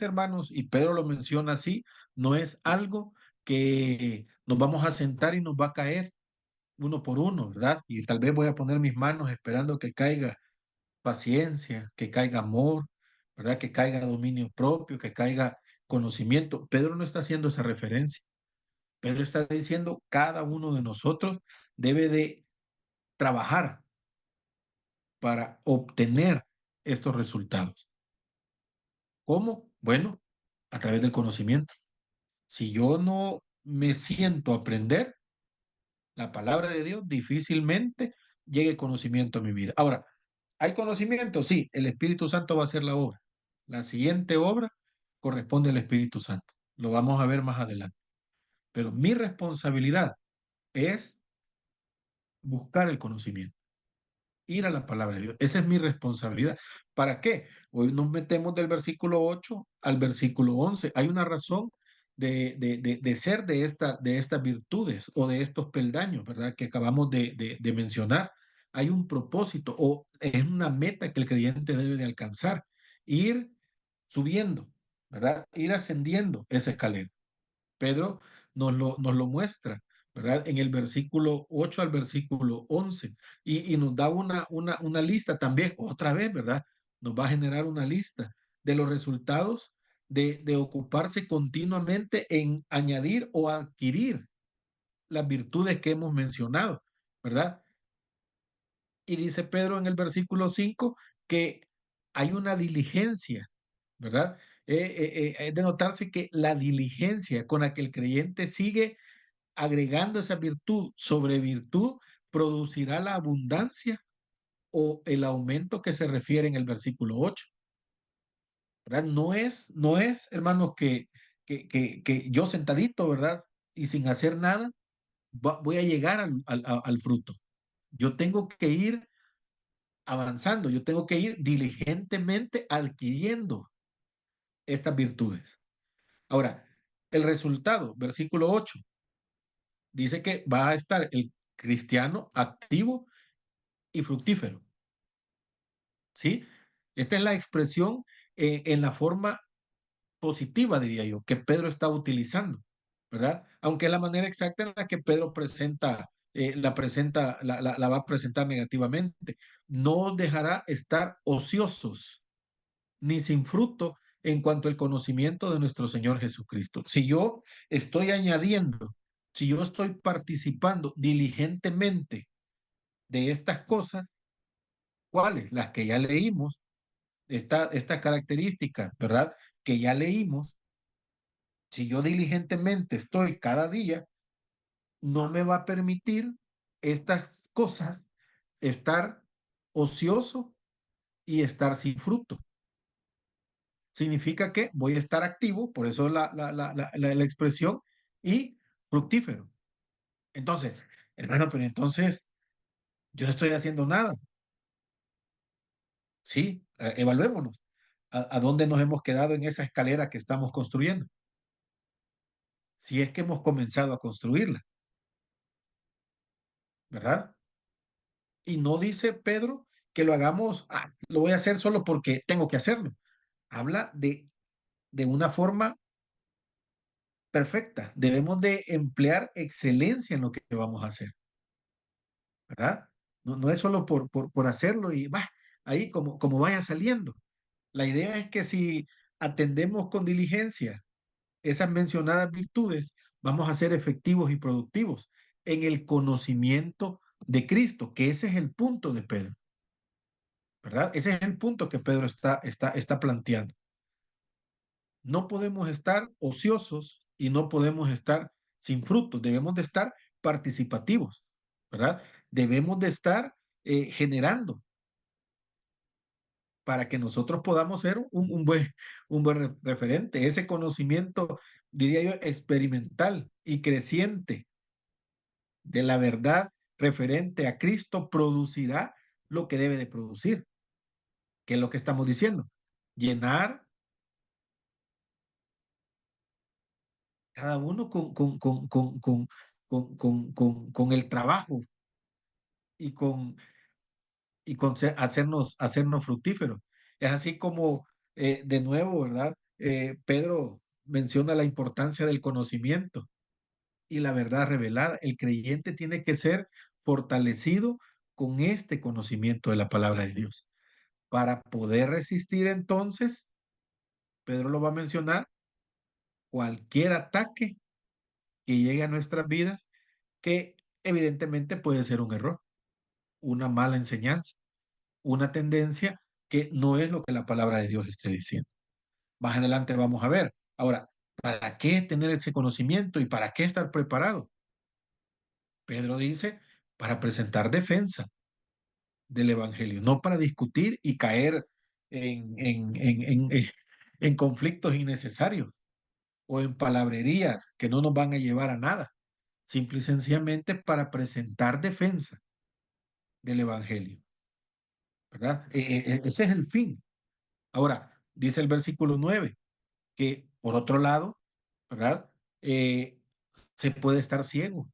hermanos, y Pedro lo menciona así, no es algo que nos vamos a sentar y nos va a caer uno por uno, ¿verdad? Y tal vez voy a poner mis manos esperando que caiga paciencia, que caiga amor, ¿verdad? Que caiga dominio propio, que caiga conocimiento. Pedro no está haciendo esa referencia. Pedro está diciendo, cada uno de nosotros debe de trabajar para obtener estos resultados. ¿Cómo? Bueno, a través del conocimiento. Si yo no me siento a aprender la palabra de Dios, difícilmente llegue conocimiento a mi vida. Ahora, ¿hay conocimiento? Sí, el Espíritu Santo va a hacer la obra. La siguiente obra corresponde al Espíritu Santo. Lo vamos a ver más adelante. Pero mi responsabilidad es buscar el conocimiento, ir a la palabra de Dios. Esa es mi responsabilidad. ¿Para qué? Hoy nos metemos del versículo 8 al versículo 11. Hay una razón de ser de estas virtudes o de estos peldaños, ¿verdad? Que acabamos de mencionar. Hay un propósito o es una meta que el creyente debe de alcanzar, ir subiendo, ¿verdad? Ir ascendiendo esa escalera. Pedro nos lo muestra, ¿verdad? En el versículo 8 al versículo 11 y nos da una lista también, otra vez, ¿verdad? Nos va a generar una lista de los resultados de ocuparse continuamente en añadir o adquirir las virtudes que hemos mencionado, ¿verdad? Y dice Pedro en el versículo 5 que hay una diligencia, ¿verdad? Es de notarse que la diligencia con la que el creyente sigue agregando esa virtud sobre virtud producirá la abundancia o el aumento que se refiere en el versículo 8, ¿verdad? No es, hermanos, que yo sentadito, ¿verdad? Y sin hacer nada, voy a llegar al fruto. Yo tengo que ir avanzando, yo tengo que ir diligentemente adquiriendo estas virtudes. Ahora, el resultado, versículo 8, dice que va a estar el cristiano activo y fructífero. ¿Sí? Esta es la expresión en la forma positiva, diría yo, que Pedro está utilizando, ¿verdad? Aunque es la manera exacta en la que Pedro la va a presentar negativamente. No os dejará estar ociosos ni sin fruto en cuanto al conocimiento de nuestro Señor Jesucristo. Si yo estoy añadiendo, si yo estoy participando diligentemente de estas cosas, ¿cuáles? Las que ya leímos, esta característica, ¿verdad? Que ya leímos, si yo diligentemente estoy cada día, no me va a permitir estas cosas estar ocioso y estar sin fruto. Significa que voy a estar activo, por eso la expresión, y fructífero. Entonces, hermano, pero entonces yo no estoy haciendo nada. Sí, evaluémonos. A dónde nos hemos quedado en esa escalera que estamos construyendo? Si es que hemos comenzado a construirla, ¿verdad? Y no dice Pedro que lo hagamos, lo voy a hacer solo porque tengo que hacerlo. Habla de una forma perfecta. Debemos de emplear excelencia en lo que vamos a hacer, ¿verdad? No es solo por hacerlo y va, ahí como vaya saliendo. La idea es que si atendemos con diligencia esas mencionadas virtudes, vamos a ser efectivos y productivos en el conocimiento de Cristo, que ese es el punto de Pedro, ¿verdad? Ese es el punto que Pedro está planteando. No podemos estar ociosos y no podemos estar sin frutos. Debemos de estar participativos, ¿verdad? Debemos de estar generando para que nosotros podamos ser un buen referente. Ese conocimiento, diría yo, experimental y creciente de la verdad referente a Cristo producirá lo que debe de producir, que es lo que estamos diciendo. Llenar cada uno con el trabajo y hacernos fructíferos. Es así como, de nuevo, ¿verdad? Pedro menciona la importancia del conocimiento y la verdad revelada. El creyente tiene que ser fortalecido con este conocimiento de la palabra de Dios. Para poder resistir entonces, Pedro lo va a mencionar, cualquier ataque que llegue a nuestras vidas, que evidentemente puede ser un error, una mala enseñanza, una tendencia que no es lo que la palabra de Dios esté diciendo. Más adelante vamos a ver. Ahora, ¿para qué tener ese conocimiento y para qué estar preparado? Pedro dice, para presentar defensa del Evangelio, no para discutir y caer en conflictos innecesarios o en palabrerías que no nos van a llevar a nada, simple y sencillamente para presentar defensa del Evangelio, ¿verdad? Ese es el fin. Ahora, dice el versículo 9, que por otro lado, ¿verdad? se puede estar ciego,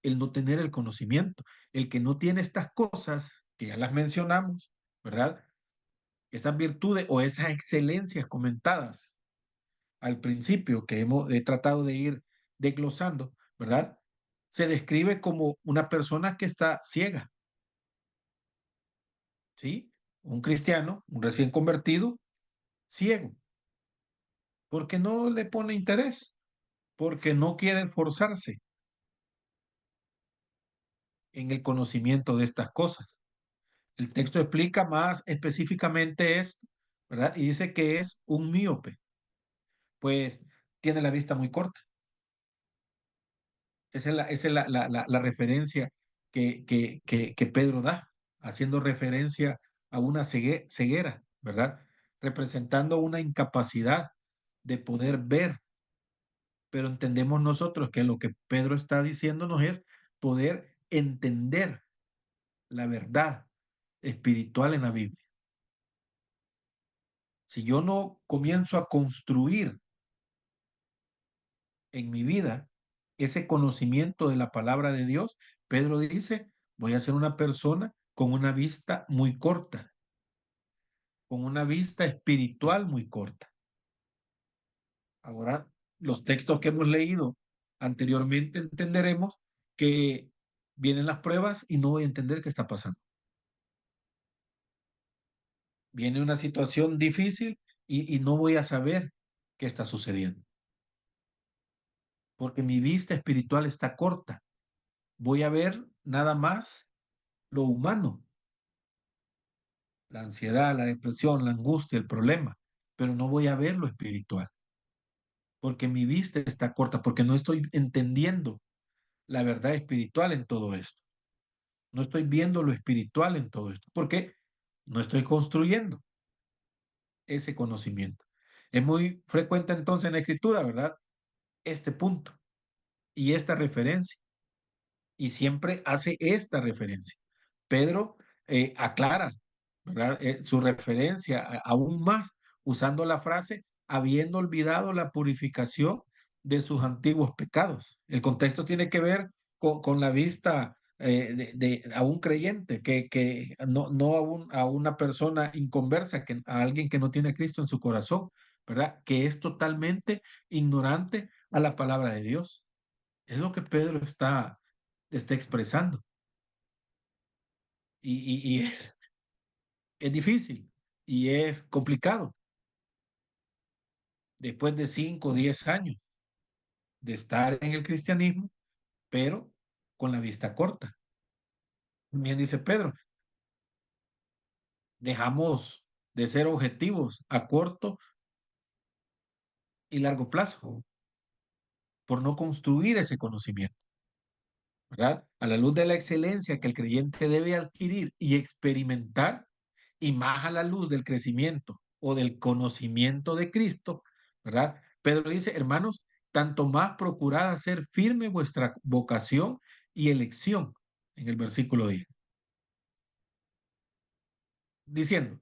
el no tener el conocimiento. El que no tiene estas cosas, que ya las mencionamos, ¿verdad? Esas virtudes o esas excelencias comentadas al principio, que he tratado de ir desglosando, ¿verdad? Se describe como una persona que está ciega, ¿sí? Un cristiano, un recién convertido, ciego, porque no le pone interés, porque no quiere esforzarse en el conocimiento de estas cosas. El texto explica más específicamente esto, ¿verdad? Y dice que es un míope, pues tiene la vista muy corta. Esa es la referencia que Pedro da, haciendo referencia a una ceguera, ¿verdad? Representando una incapacidad de poder ver, pero entendemos nosotros que lo que Pedro está diciéndonos es poder entender la verdad espiritual en la Biblia. Si yo no comienzo a construir en mi vida ese conocimiento de la palabra de Dios, Pedro dice, voy a ser una persona con una vista muy corta, con una vista espiritual muy corta. Ahora, los textos que hemos leído anteriormente entenderemos que vienen las pruebas y no voy a entender qué está pasando. Viene una situación difícil y no voy a saber qué está sucediendo, porque mi vista espiritual está corta. Voy a ver nada más lo humano, la ansiedad, la depresión, la angustia, el problema, pero no voy a ver lo espiritual, porque mi vista está corta, porque no estoy entendiendo la verdad espiritual en todo esto. No estoy viendo lo espiritual en todo esto, porque no estoy construyendo ese conocimiento. Es muy frecuente entonces en la escritura, ¿verdad? Este punto y esta referencia, y siempre hace esta referencia. Pedro aclara, ¿verdad? Su referencia aún más usando la frase, habiendo olvidado la purificación de sus antiguos pecados. El contexto tiene que ver con la vista a un creyente, que no a una persona inconversa, a alguien que no tiene a Cristo en su corazón, ¿verdad? Que es totalmente ignorante a la palabra de Dios. Es lo que Pedro está expresando. Y es difícil y es complicado. Después de 5 o 10 años de estar en el cristianismo, pero con la vista corta. Bien dice Pedro, dejamos de ser objetivos a corto y largo plazo por no construir ese conocimiento, ¿verdad? A la luz de la excelencia que el creyente debe adquirir y experimentar, y más a la luz del crecimiento o del conocimiento de Cristo, ¿verdad? Pedro dice, hermanos, tanto más procurad hacer firme vuestra vocación y elección, en el versículo 10. Diciendo,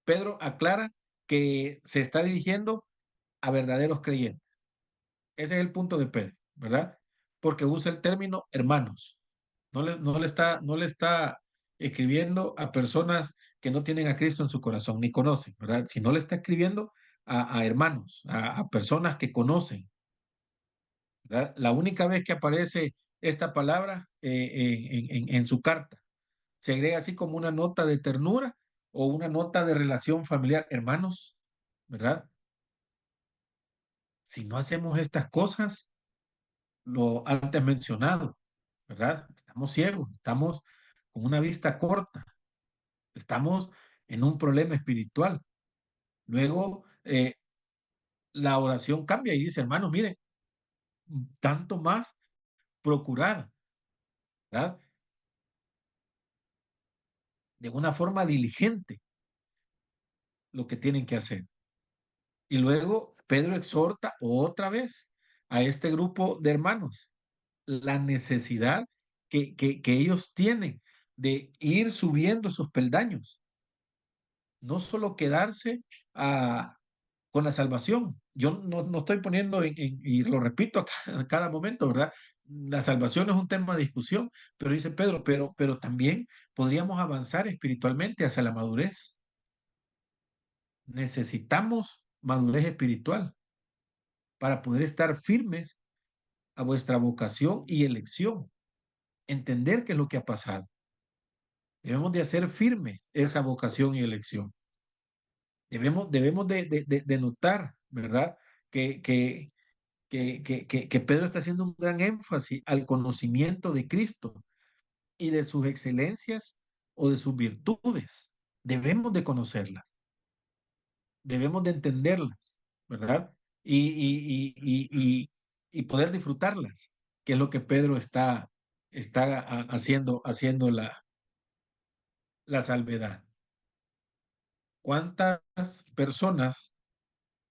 Pedro aclara que se está dirigiendo a verdaderos creyentes. Ese es el punto de Pedro, ¿verdad? Porque usa el término hermanos. No le está escribiendo a personas que no tienen a Cristo en su corazón, ni conocen, ¿verdad? Sino le está escribiendo a hermanos, a personas que conocen, ¿verdad? La única vez que aparece esta palabra en su carta, se agrega así como una nota de ternura o una nota de relación familiar, hermanos, ¿verdad? Si no hacemos estas cosas, lo antes mencionado, ¿verdad? Estamos ciegos, estamos con una vista corta, estamos en un problema espiritual. Luego, la oración cambia y dice, hermanos, miren, tanto más procurad, ¿verdad? De una forma diligente lo que tienen que hacer. Y luego Pedro exhorta otra vez a este grupo de hermanos la necesidad que ellos tienen de ir subiendo sus peldaños, no solo quedarse con la salvación. Yo no estoy poniendo y lo repito a cada momento, ¿verdad? La salvación es un tema de discusión, pero dice Pedro, pero también podríamos avanzar espiritualmente hacia la madurez. Necesitamos madurez espiritual para poder estar firmes a vuestra vocación y elección, entender qué es lo que ha pasado. Debemos de hacer firmes esa vocación y elección. Debemos de notar, ¿verdad? Que, que, que Pedro está haciendo un gran énfasis al conocimiento de Cristo y de sus excelencias o de sus virtudes. Debemos de conocerlas, debemos de entenderlas, ¿verdad? Y poder disfrutarlas, que es lo que Pedro está haciendo la salvedad. ¿Cuántas personas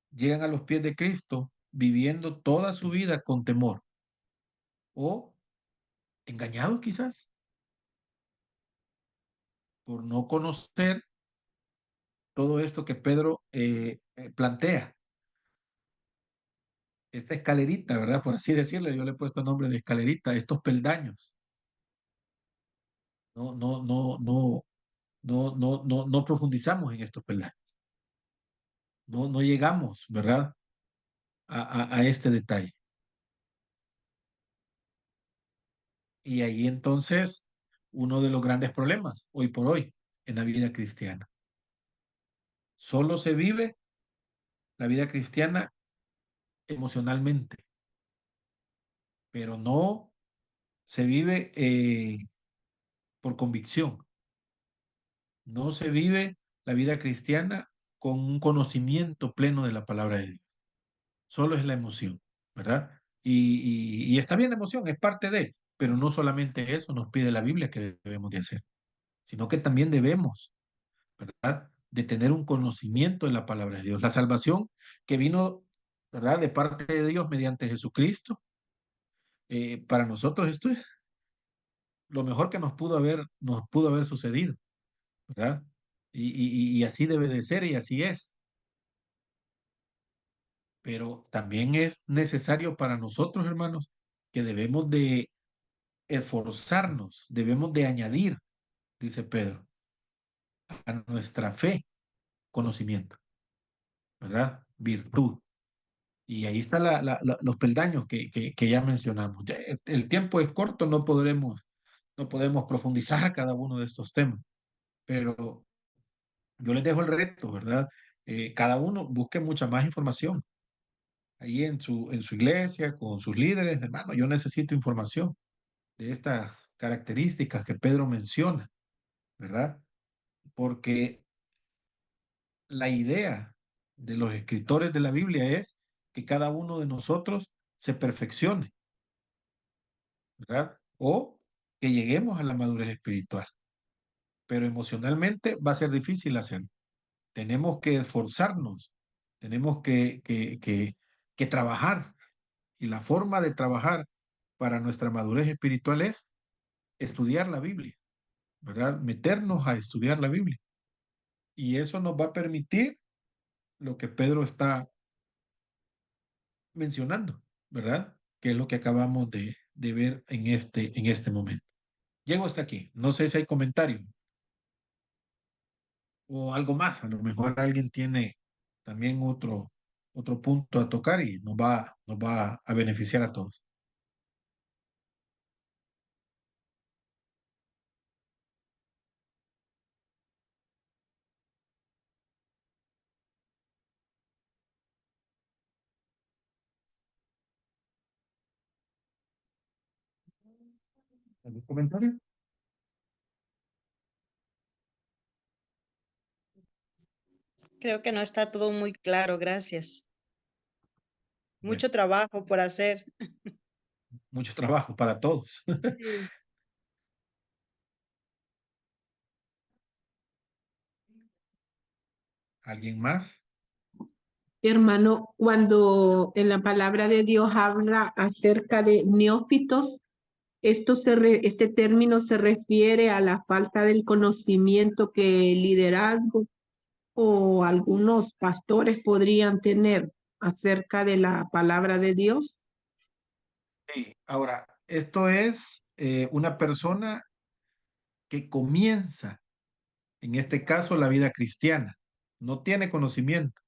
llegan a los pies de Cristo viviendo toda su vida con temor o engañados quizás por no conocer todo esto que Pedro plantea? Esta escalerita, ¿verdad? Por así decirlo, yo le he puesto nombre de escalerita, estos peldaños. No, no, no, no, no profundizamos en estos peldaños. No llegamos, ¿verdad? A este detalle. Y ahí entonces uno de los grandes problemas hoy por hoy en la vida cristiana. Solo se vive la vida cristiana emocionalmente, pero no se vive por convicción. No se vive la vida cristiana con un conocimiento pleno de la palabra de Dios. Solo es la emoción, ¿verdad? Y está bien la emoción, es parte de, pero no solamente eso nos pide la Biblia que debemos de hacer, sino que también debemos, ¿verdad? De tener un conocimiento de la palabra de Dios. La salvación que vino, ¿verdad? De parte de Dios mediante Jesucristo. Para nosotros esto es lo mejor que nos pudo haber sucedido, ¿verdad? Y así debe de ser y así es. Pero también es necesario para nosotros, hermanos, que debemos de esforzarnos, debemos de añadir, dice Pedro, a nuestra fe conocimiento, ¿verdad? Virtud. Y ahí están los peldaños que ya mencionamos. Ya el tiempo es corto, no podemos profundizar cada uno de estos temas, pero yo les dejo el reto, ¿verdad? Cada uno busque mucha más información ahí en su iglesia, con sus líderes, hermano. Yo necesito información de estas características que Pedro menciona, ¿verdad? Porque la idea de los escritores de la Biblia es que cada uno de nosotros se perfeccione, ¿verdad? O que lleguemos a la madurez espiritual. Pero emocionalmente va a ser difícil hacerlo. Tenemos que esforzarnos, tenemos que trabajar. Y la forma de trabajar para nuestra madurez espiritual es estudiar la Biblia, ¿verdad? Meternos a estudiar la Biblia. Y eso nos va a permitir lo que Pedro está mencionando, ¿verdad? Que es lo que acabamos de ver en este momento. Llego hasta aquí. No sé si hay comentarios o algo más. A lo mejor alguien tiene también otro punto a tocar y nos va a beneficiar a todos. ¿Algún comentario? Creo que no está todo muy claro, gracias. Bueno, Mucho trabajo por hacer. mucho trabajo para todos. Sí. ¿Alguien más? Hermano, cuando en la palabra de Dios habla acerca de neófitos, este término se refiere a la falta del conocimiento que el liderazgo o algunos pastores podrían tener acerca de la palabra de Dios? Sí, ahora, esto es una persona que comienza, en este caso, la vida cristiana. No tiene conocimiento,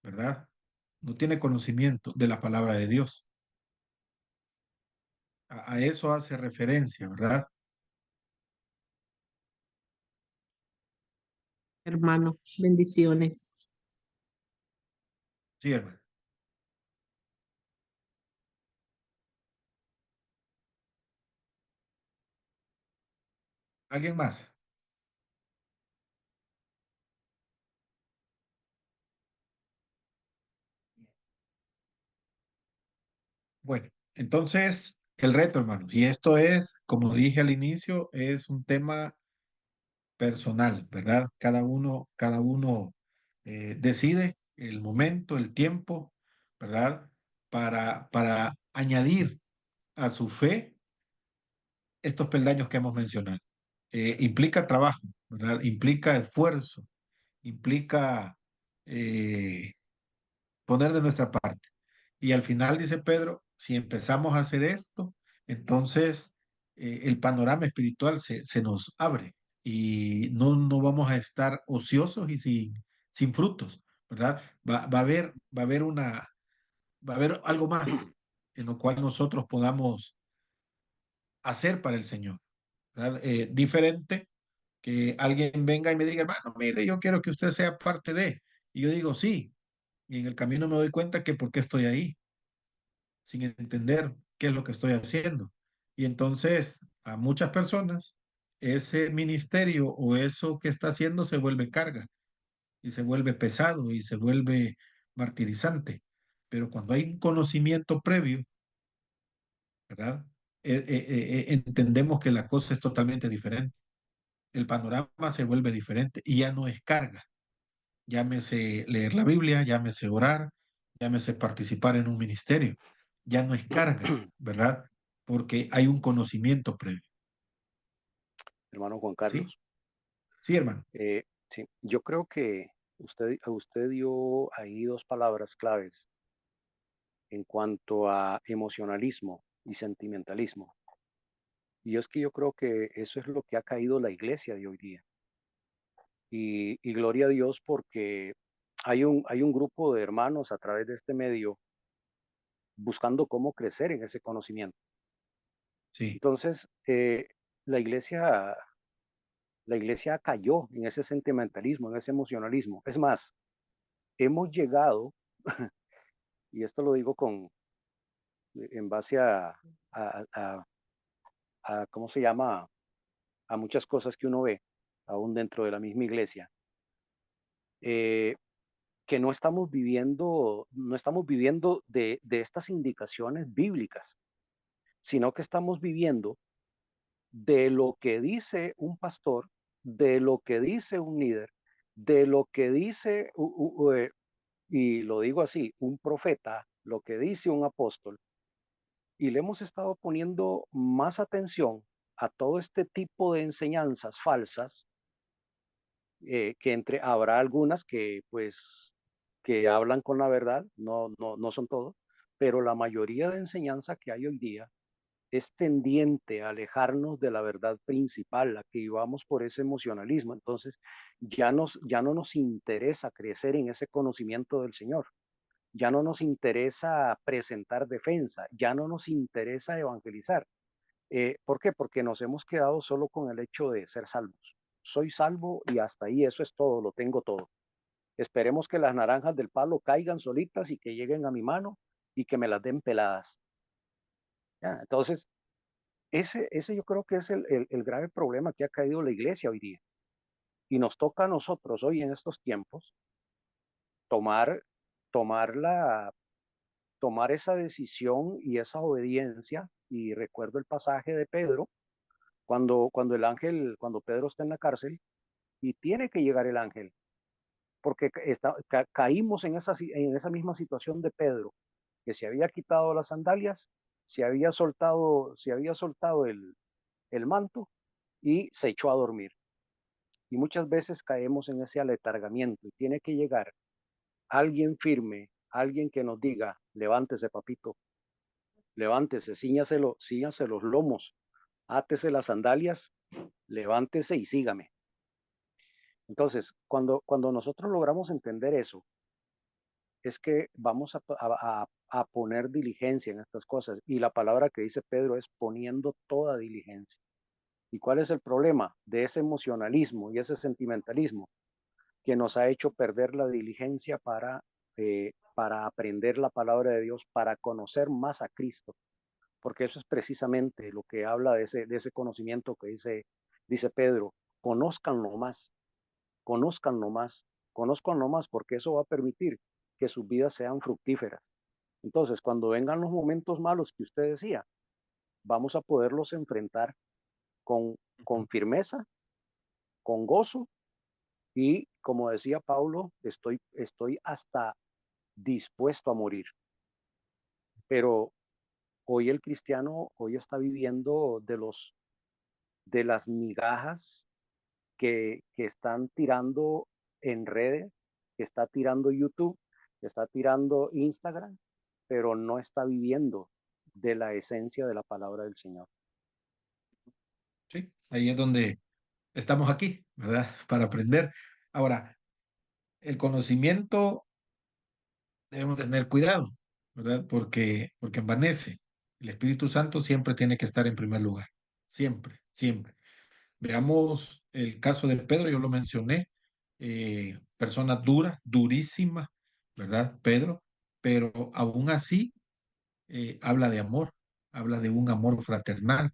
¿verdad? No tiene conocimiento de la palabra de Dios. A eso hace referencia, ¿verdad? Hermano, bendiciones. Sí, hermano. ¿Alguien más? Bueno, entonces, el reto, hermanos, y esto es, como dije al inicio, es un tema personal, ¿verdad? Cada uno decide el momento, el tiempo, ¿verdad? Para añadir a su fe estos peldaños que hemos mencionado. Implica trabajo, ¿verdad? Implica esfuerzo, implica eh, poner de nuestra parte. Y al final, dice Pedro, si empezamos a hacer esto, entonces el panorama espiritual se nos abre y no vamos a estar ociosos y sin frutos, ¿verdad? Va a haber algo más en lo cual nosotros podamos hacer para el Señor, ¿verdad? Diferente que alguien venga y me diga, hermano, mire, yo quiero que usted sea parte de. Y yo digo, sí, y en el camino me doy cuenta que por qué estoy ahí sin entender qué es lo que estoy haciendo. Y entonces a muchas personas ese ministerio o eso que está haciendo se vuelve carga y se vuelve pesado y se vuelve martirizante. Pero cuando hay un conocimiento previo, ¿verdad? Entendemos que la cosa es totalmente diferente. El panorama se vuelve diferente y ya no es carga. Llámese leer la Biblia, llámese orar, llámese participar en un ministerio. Ya no es carga, ¿verdad? Porque hay un conocimiento previo. Hermano Juan ¿Sí? Carlos, Sí, hermano. sí, yo creo que usted dio ahí dos palabras claves en cuanto a emocionalismo y sentimentalismo. Y es que yo creo que eso es lo que ha caído la iglesia de hoy día. Y gloria a Dios porque hay un grupo de hermanos a través de este medio buscando cómo crecer en ese conocimiento. Sí, Entonces, la iglesia, la iglesia cayó en ese sentimentalismo, en ese emocionalismo. Es más, hemos llegado, y esto lo digo en base a, a- ¿cómo se llama? A muchas cosas que uno ve, aún dentro de la misma iglesia, eh, que no estamos viviendo de estas indicaciones bíblicas, sino que estamos viviendo de lo que dice un pastor, de lo que dice un líder, de lo que dice, y lo digo así, un profeta, lo que dice un apóstol, y le hemos estado poniendo más atención a todo este tipo de enseñanzas falsas, que habrá algunas que pues que hablan con la verdad, no son todos, pero la mayoría de enseñanza que hay hoy día es tendiente a alejarnos de la verdad principal, a que vivamos por ese emocionalismo. Entonces, ya no nos interesa crecer en ese conocimiento del Señor, ya no nos interesa presentar defensa, ya no nos interesa evangelizar. ¿Por qué? Porque nos hemos quedado solo con el hecho de ser salvos. Soy salvo y hasta ahí eso es todo, lo tengo todo. Esperemos que las naranjas del palo caigan solitas y que lleguen a mi mano y que me las den peladas. ¿Ya? Entonces, ese yo creo que es el grave problema que ha caído la iglesia hoy día. Y nos toca a nosotros hoy en estos tiempos tomar, tomar, la, tomar esa decisión y esa obediencia. Y recuerdo el pasaje de Pedro, cuando el ángel, cuando Pedro está en la cárcel y tiene que llegar el ángel, porque caímos en esa misma situación de Pedro, que se había quitado las sandalias, se había soltado el manto y se echó a dormir. Y muchas veces caemos en ese aletargamiento y tiene que llegar alguien firme, alguien que nos diga, levántese papito, levántese, ciñase los lomos, átese las sandalias, levántese y sígame. Entonces, cuando nosotros logramos entender eso, es que vamos a poner diligencia en estas cosas. Y la palabra que dice Pedro es poniendo toda diligencia. ¿Y cuál es el problema de ese emocionalismo y ese sentimentalismo que nos ha hecho perder la diligencia para aprender la palabra de Dios, para conocer más a Cristo? Porque eso es precisamente lo que habla de ese conocimiento que dice Pedro, conózcanlo más, conózcanlo más, conózcanlo más, porque eso va a permitir que sus vidas sean fructíferas. Entonces, cuando vengan los momentos malos que usted decía, vamos a poderlos enfrentar con firmeza, con gozo y, como decía Pablo, estoy hasta dispuesto a morir. Pero hoy el cristiano hoy está viviendo de las migajas que están tirando en redes, que está tirando YouTube, que está tirando Instagram, pero no está viviendo de la esencia de la palabra del Señor. Sí, ahí es donde estamos aquí, ¿verdad? Para aprender. Ahora, el conocimiento debemos tener cuidado, ¿verdad? Porque envanece. El Espíritu Santo siempre tiene que estar en primer lugar. Siempre, siempre. Veamos el caso de Pedro, yo lo mencioné. Persona dura, durísima, ¿verdad? Pedro, pero aún así habla de amor, habla de un amor fraternal,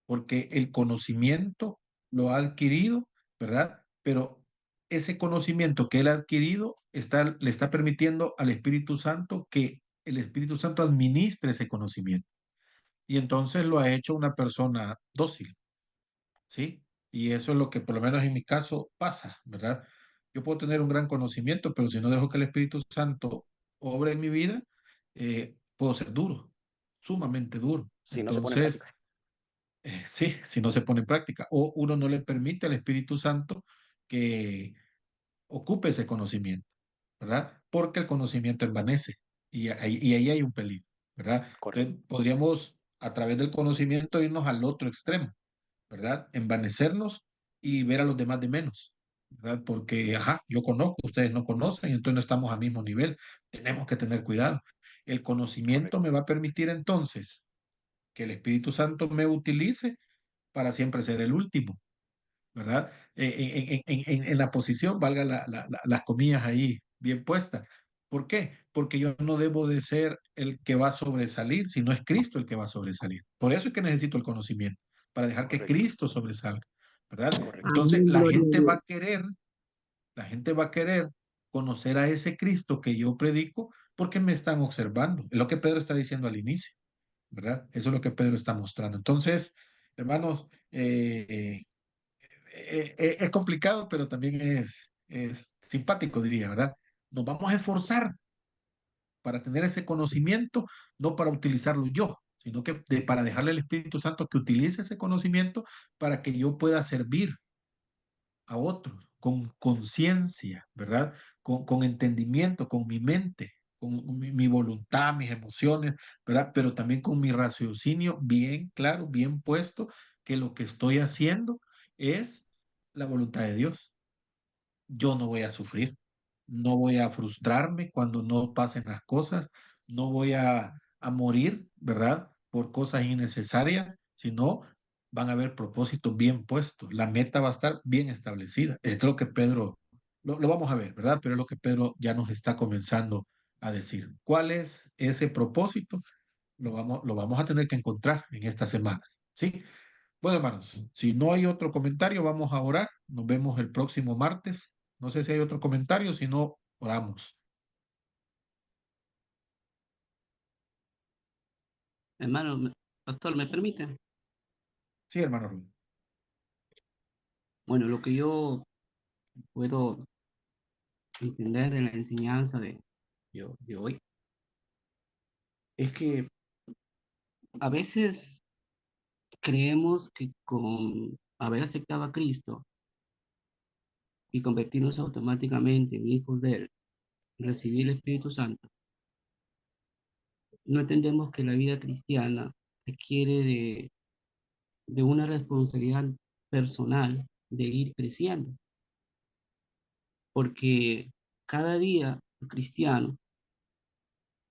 porque el conocimiento lo ha adquirido, ¿verdad? Pero ese conocimiento que él ha adquirido le está permitiendo al Espíritu Santo que el Espíritu Santo administre ese conocimiento. Y entonces lo ha hecho una persona dócil, ¿sí? Y eso es lo que por lo menos en mi caso pasa, ¿verdad? Yo puedo tener un gran conocimiento, pero si no dejo que el Espíritu Santo obre en mi vida, puedo ser duro, sumamente duro. Si no se pone en Entonces, práctica. sí, si no se pone en práctica, o uno no le permite al Espíritu Santo que ocupe ese conocimiento, ¿verdad? Porque el conocimiento envanece y ahí hay un peligro, ¿verdad? Correcto. Entonces, podríamos a través del conocimiento irnos al otro extremo, ¿verdad? Envanecernos y ver a los demás de menos, ¿verdad? Porque, ajá, yo conozco, ustedes no conocen, entonces no estamos al mismo nivel. Tenemos que tener cuidado. El conocimiento Correcto. me va a permitir entonces que el Espíritu Santo me utilice para siempre ser el último, ¿verdad? En la posición, valga las comillas ahí bien puestas. ¿Por qué? Porque yo no debo de ser el que va a sobresalir, sino es Cristo el que va a sobresalir. Por eso es que necesito el conocimiento, para dejar que Correcto. Cristo sobresalga, ¿verdad? Correcto. Entonces Amén, gloria a Dios. la gente va a querer conocer a ese Cristo que yo predico porque me están observando. Es lo que Pedro está diciendo al inicio, ¿verdad? Eso es lo que Pedro está mostrando. Entonces, hermanos, es complicado, pero también es simpático, diría, ¿verdad? Nos vamos a esforzar para tener ese conocimiento, no para utilizarlo yo, sino que para dejarle al Espíritu Santo que utilice ese conocimiento para que yo pueda servir a otros con conciencia, ¿verdad? Con entendimiento, con mi mente, con mi voluntad, mis emociones, ¿verdad? Pero también con mi raciocinio bien claro, bien puesto, que lo que estoy haciendo es la voluntad de Dios. Yo no voy a sufrir, no voy a frustrarme cuando no pasen las cosas, no voy a morir, ¿verdad? Por cosas innecesarias, sino van a haber propósitos bien puestos, la meta va a estar bien establecida. Es lo que Pedro, lo vamos a ver, ¿verdad? Pero es lo que Pedro ya nos está comenzando a decir. ¿Cuál es ese propósito? Lo vamos a tener que encontrar en estas semanas, ¿sí? Bueno, hermanos, si no hay otro comentario, vamos a orar. Nos vemos el próximo martes. No sé si hay otro comentario, si no, oramos. Hermano, pastor, ¿me permite? Sí, hermano Rubén. Bueno, lo que yo puedo entender de la enseñanza de hoy es que a veces creemos que con haber aceptado a Cristo y convertirnos automáticamente en hijos de Él, recibir el Espíritu Santo, no entendemos que la vida cristiana requiere de una responsabilidad personal de ir creciendo, porque cada día el cristiano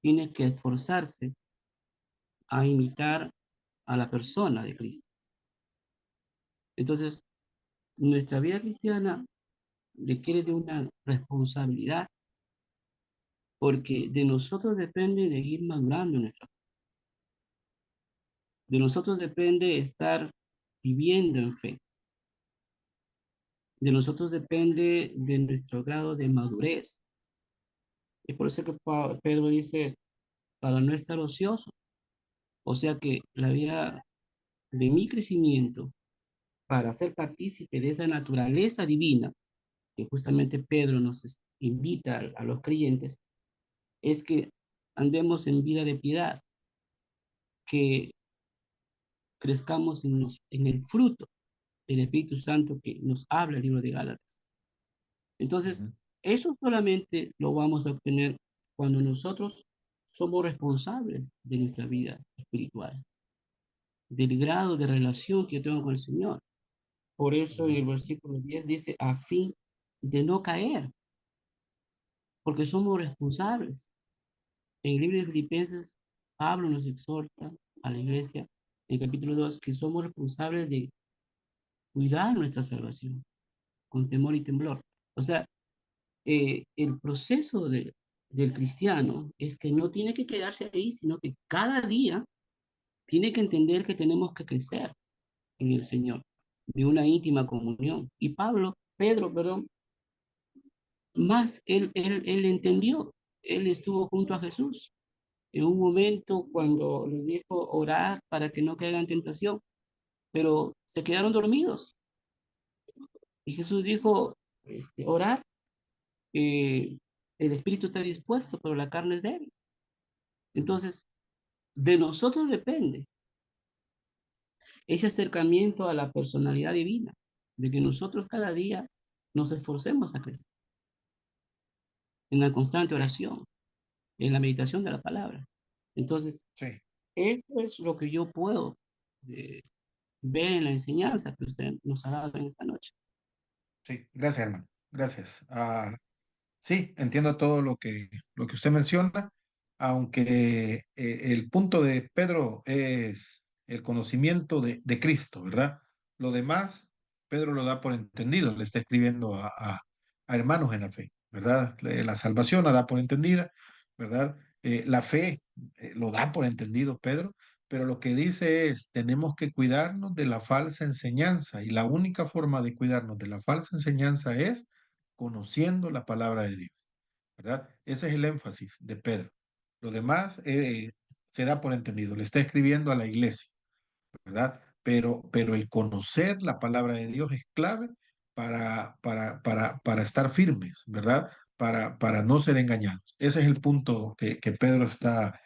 tiene que esforzarse a imitar a la persona de Cristo. Entonces, nuestra vida cristiana requiere de una responsabilidad, porque de nosotros depende de ir madurando en nuestra vida. De nosotros depende estar viviendo en fe. De nosotros depende de nuestro grado de madurez. Y por eso que Pedro dice, para no estar ocioso. O sea que la vida de mi crecimiento, para ser partícipe de esa naturaleza divina, que justamente Pedro nos invita a los creyentes, es que andemos en vida de piedad, que crezcamos en el fruto del Espíritu Santo que nos habla el libro de Gálatas. Entonces, eso solamente lo vamos a obtener cuando nosotros somos responsables de nuestra vida espiritual, del grado de relación que yo tengo con el Señor. Por eso en el versículo 10 dice, a fin de no caer, porque somos responsables. En el libro de Filipenses, Pablo nos exhorta a la iglesia, en el capítulo 2, que somos responsables de cuidar nuestra salvación con temor y temblor. O sea, el proceso del cristiano es que no tiene que quedarse ahí, sino que cada día tiene que entender que tenemos que crecer en el Señor, de una íntima comunión. Y Pedro, perdón, más él entendió, él estuvo junto a Jesús en un momento cuando le dijo orar para que no caigan en tentación, pero se quedaron dormidos. Y Jesús dijo, orar, el espíritu está dispuesto, pero la carne es débil. Entonces, de nosotros depende ese acercamiento a la personalidad divina, de que nosotros cada día nos esforcemos a crecer en la constante oración, en la meditación de la palabra. Entonces, Sí, eso es lo que yo puedo ver en la enseñanza que usted nos ha dado en esta noche. sí, gracias, hermano. Gracias. Sí, entiendo todo lo que usted menciona, aunque el punto de Pedro es el conocimiento de Cristo, ¿verdad? Lo demás, Pedro lo da por entendido, le está escribiendo a hermanos en la fe, ¿verdad? La salvación la da por entendida, ¿verdad? La fe lo da por entendido Pedro, pero lo que dice es, tenemos que cuidarnos de la falsa enseñanza y la única forma de cuidarnos de la falsa enseñanza es conociendo la palabra de Dios, ¿verdad? Ese es el énfasis de Pedro. Lo demás se da por entendido, le está escribiendo a la iglesia, ¿verdad? Pero el conocer la palabra de Dios es clave para estar firmes, ¿verdad? Para no ser engañados. Ese es el punto que Pedro está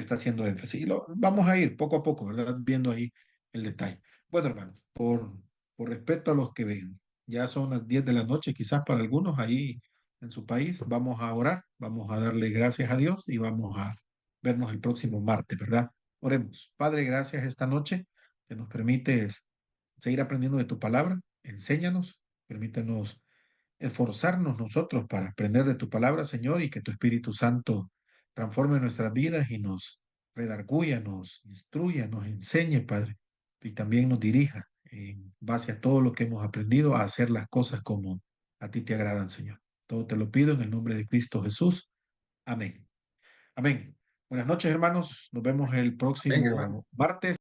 haciendo énfasis. Y vamos a ir poco a poco, ¿verdad? Viendo ahí el detalle. Bueno, hermanos, por respeto a los que ven, ya son las 10 de la noche, quizás para algunos ahí en su país, vamos a orar, vamos a darle gracias a Dios y vamos a vernos el próximo martes, ¿verdad? Oremos. Padre, gracias esta noche que nos permites seguir aprendiendo de tu palabra. Enséñanos, permítenos esforzarnos nosotros para aprender de tu palabra, Señor, y que tu Espíritu Santo transforme nuestras vidas y nos redarguya, nos instruya, nos enseñe, Padre, y también nos dirija en base a todo lo que hemos aprendido a hacer las cosas como a ti te agradan, Señor. Todo te lo pido en el nombre de Cristo Jesús. Amén. Amén. Buenas noches, hermanos. Nos vemos el Venga, hermano. próximo martes.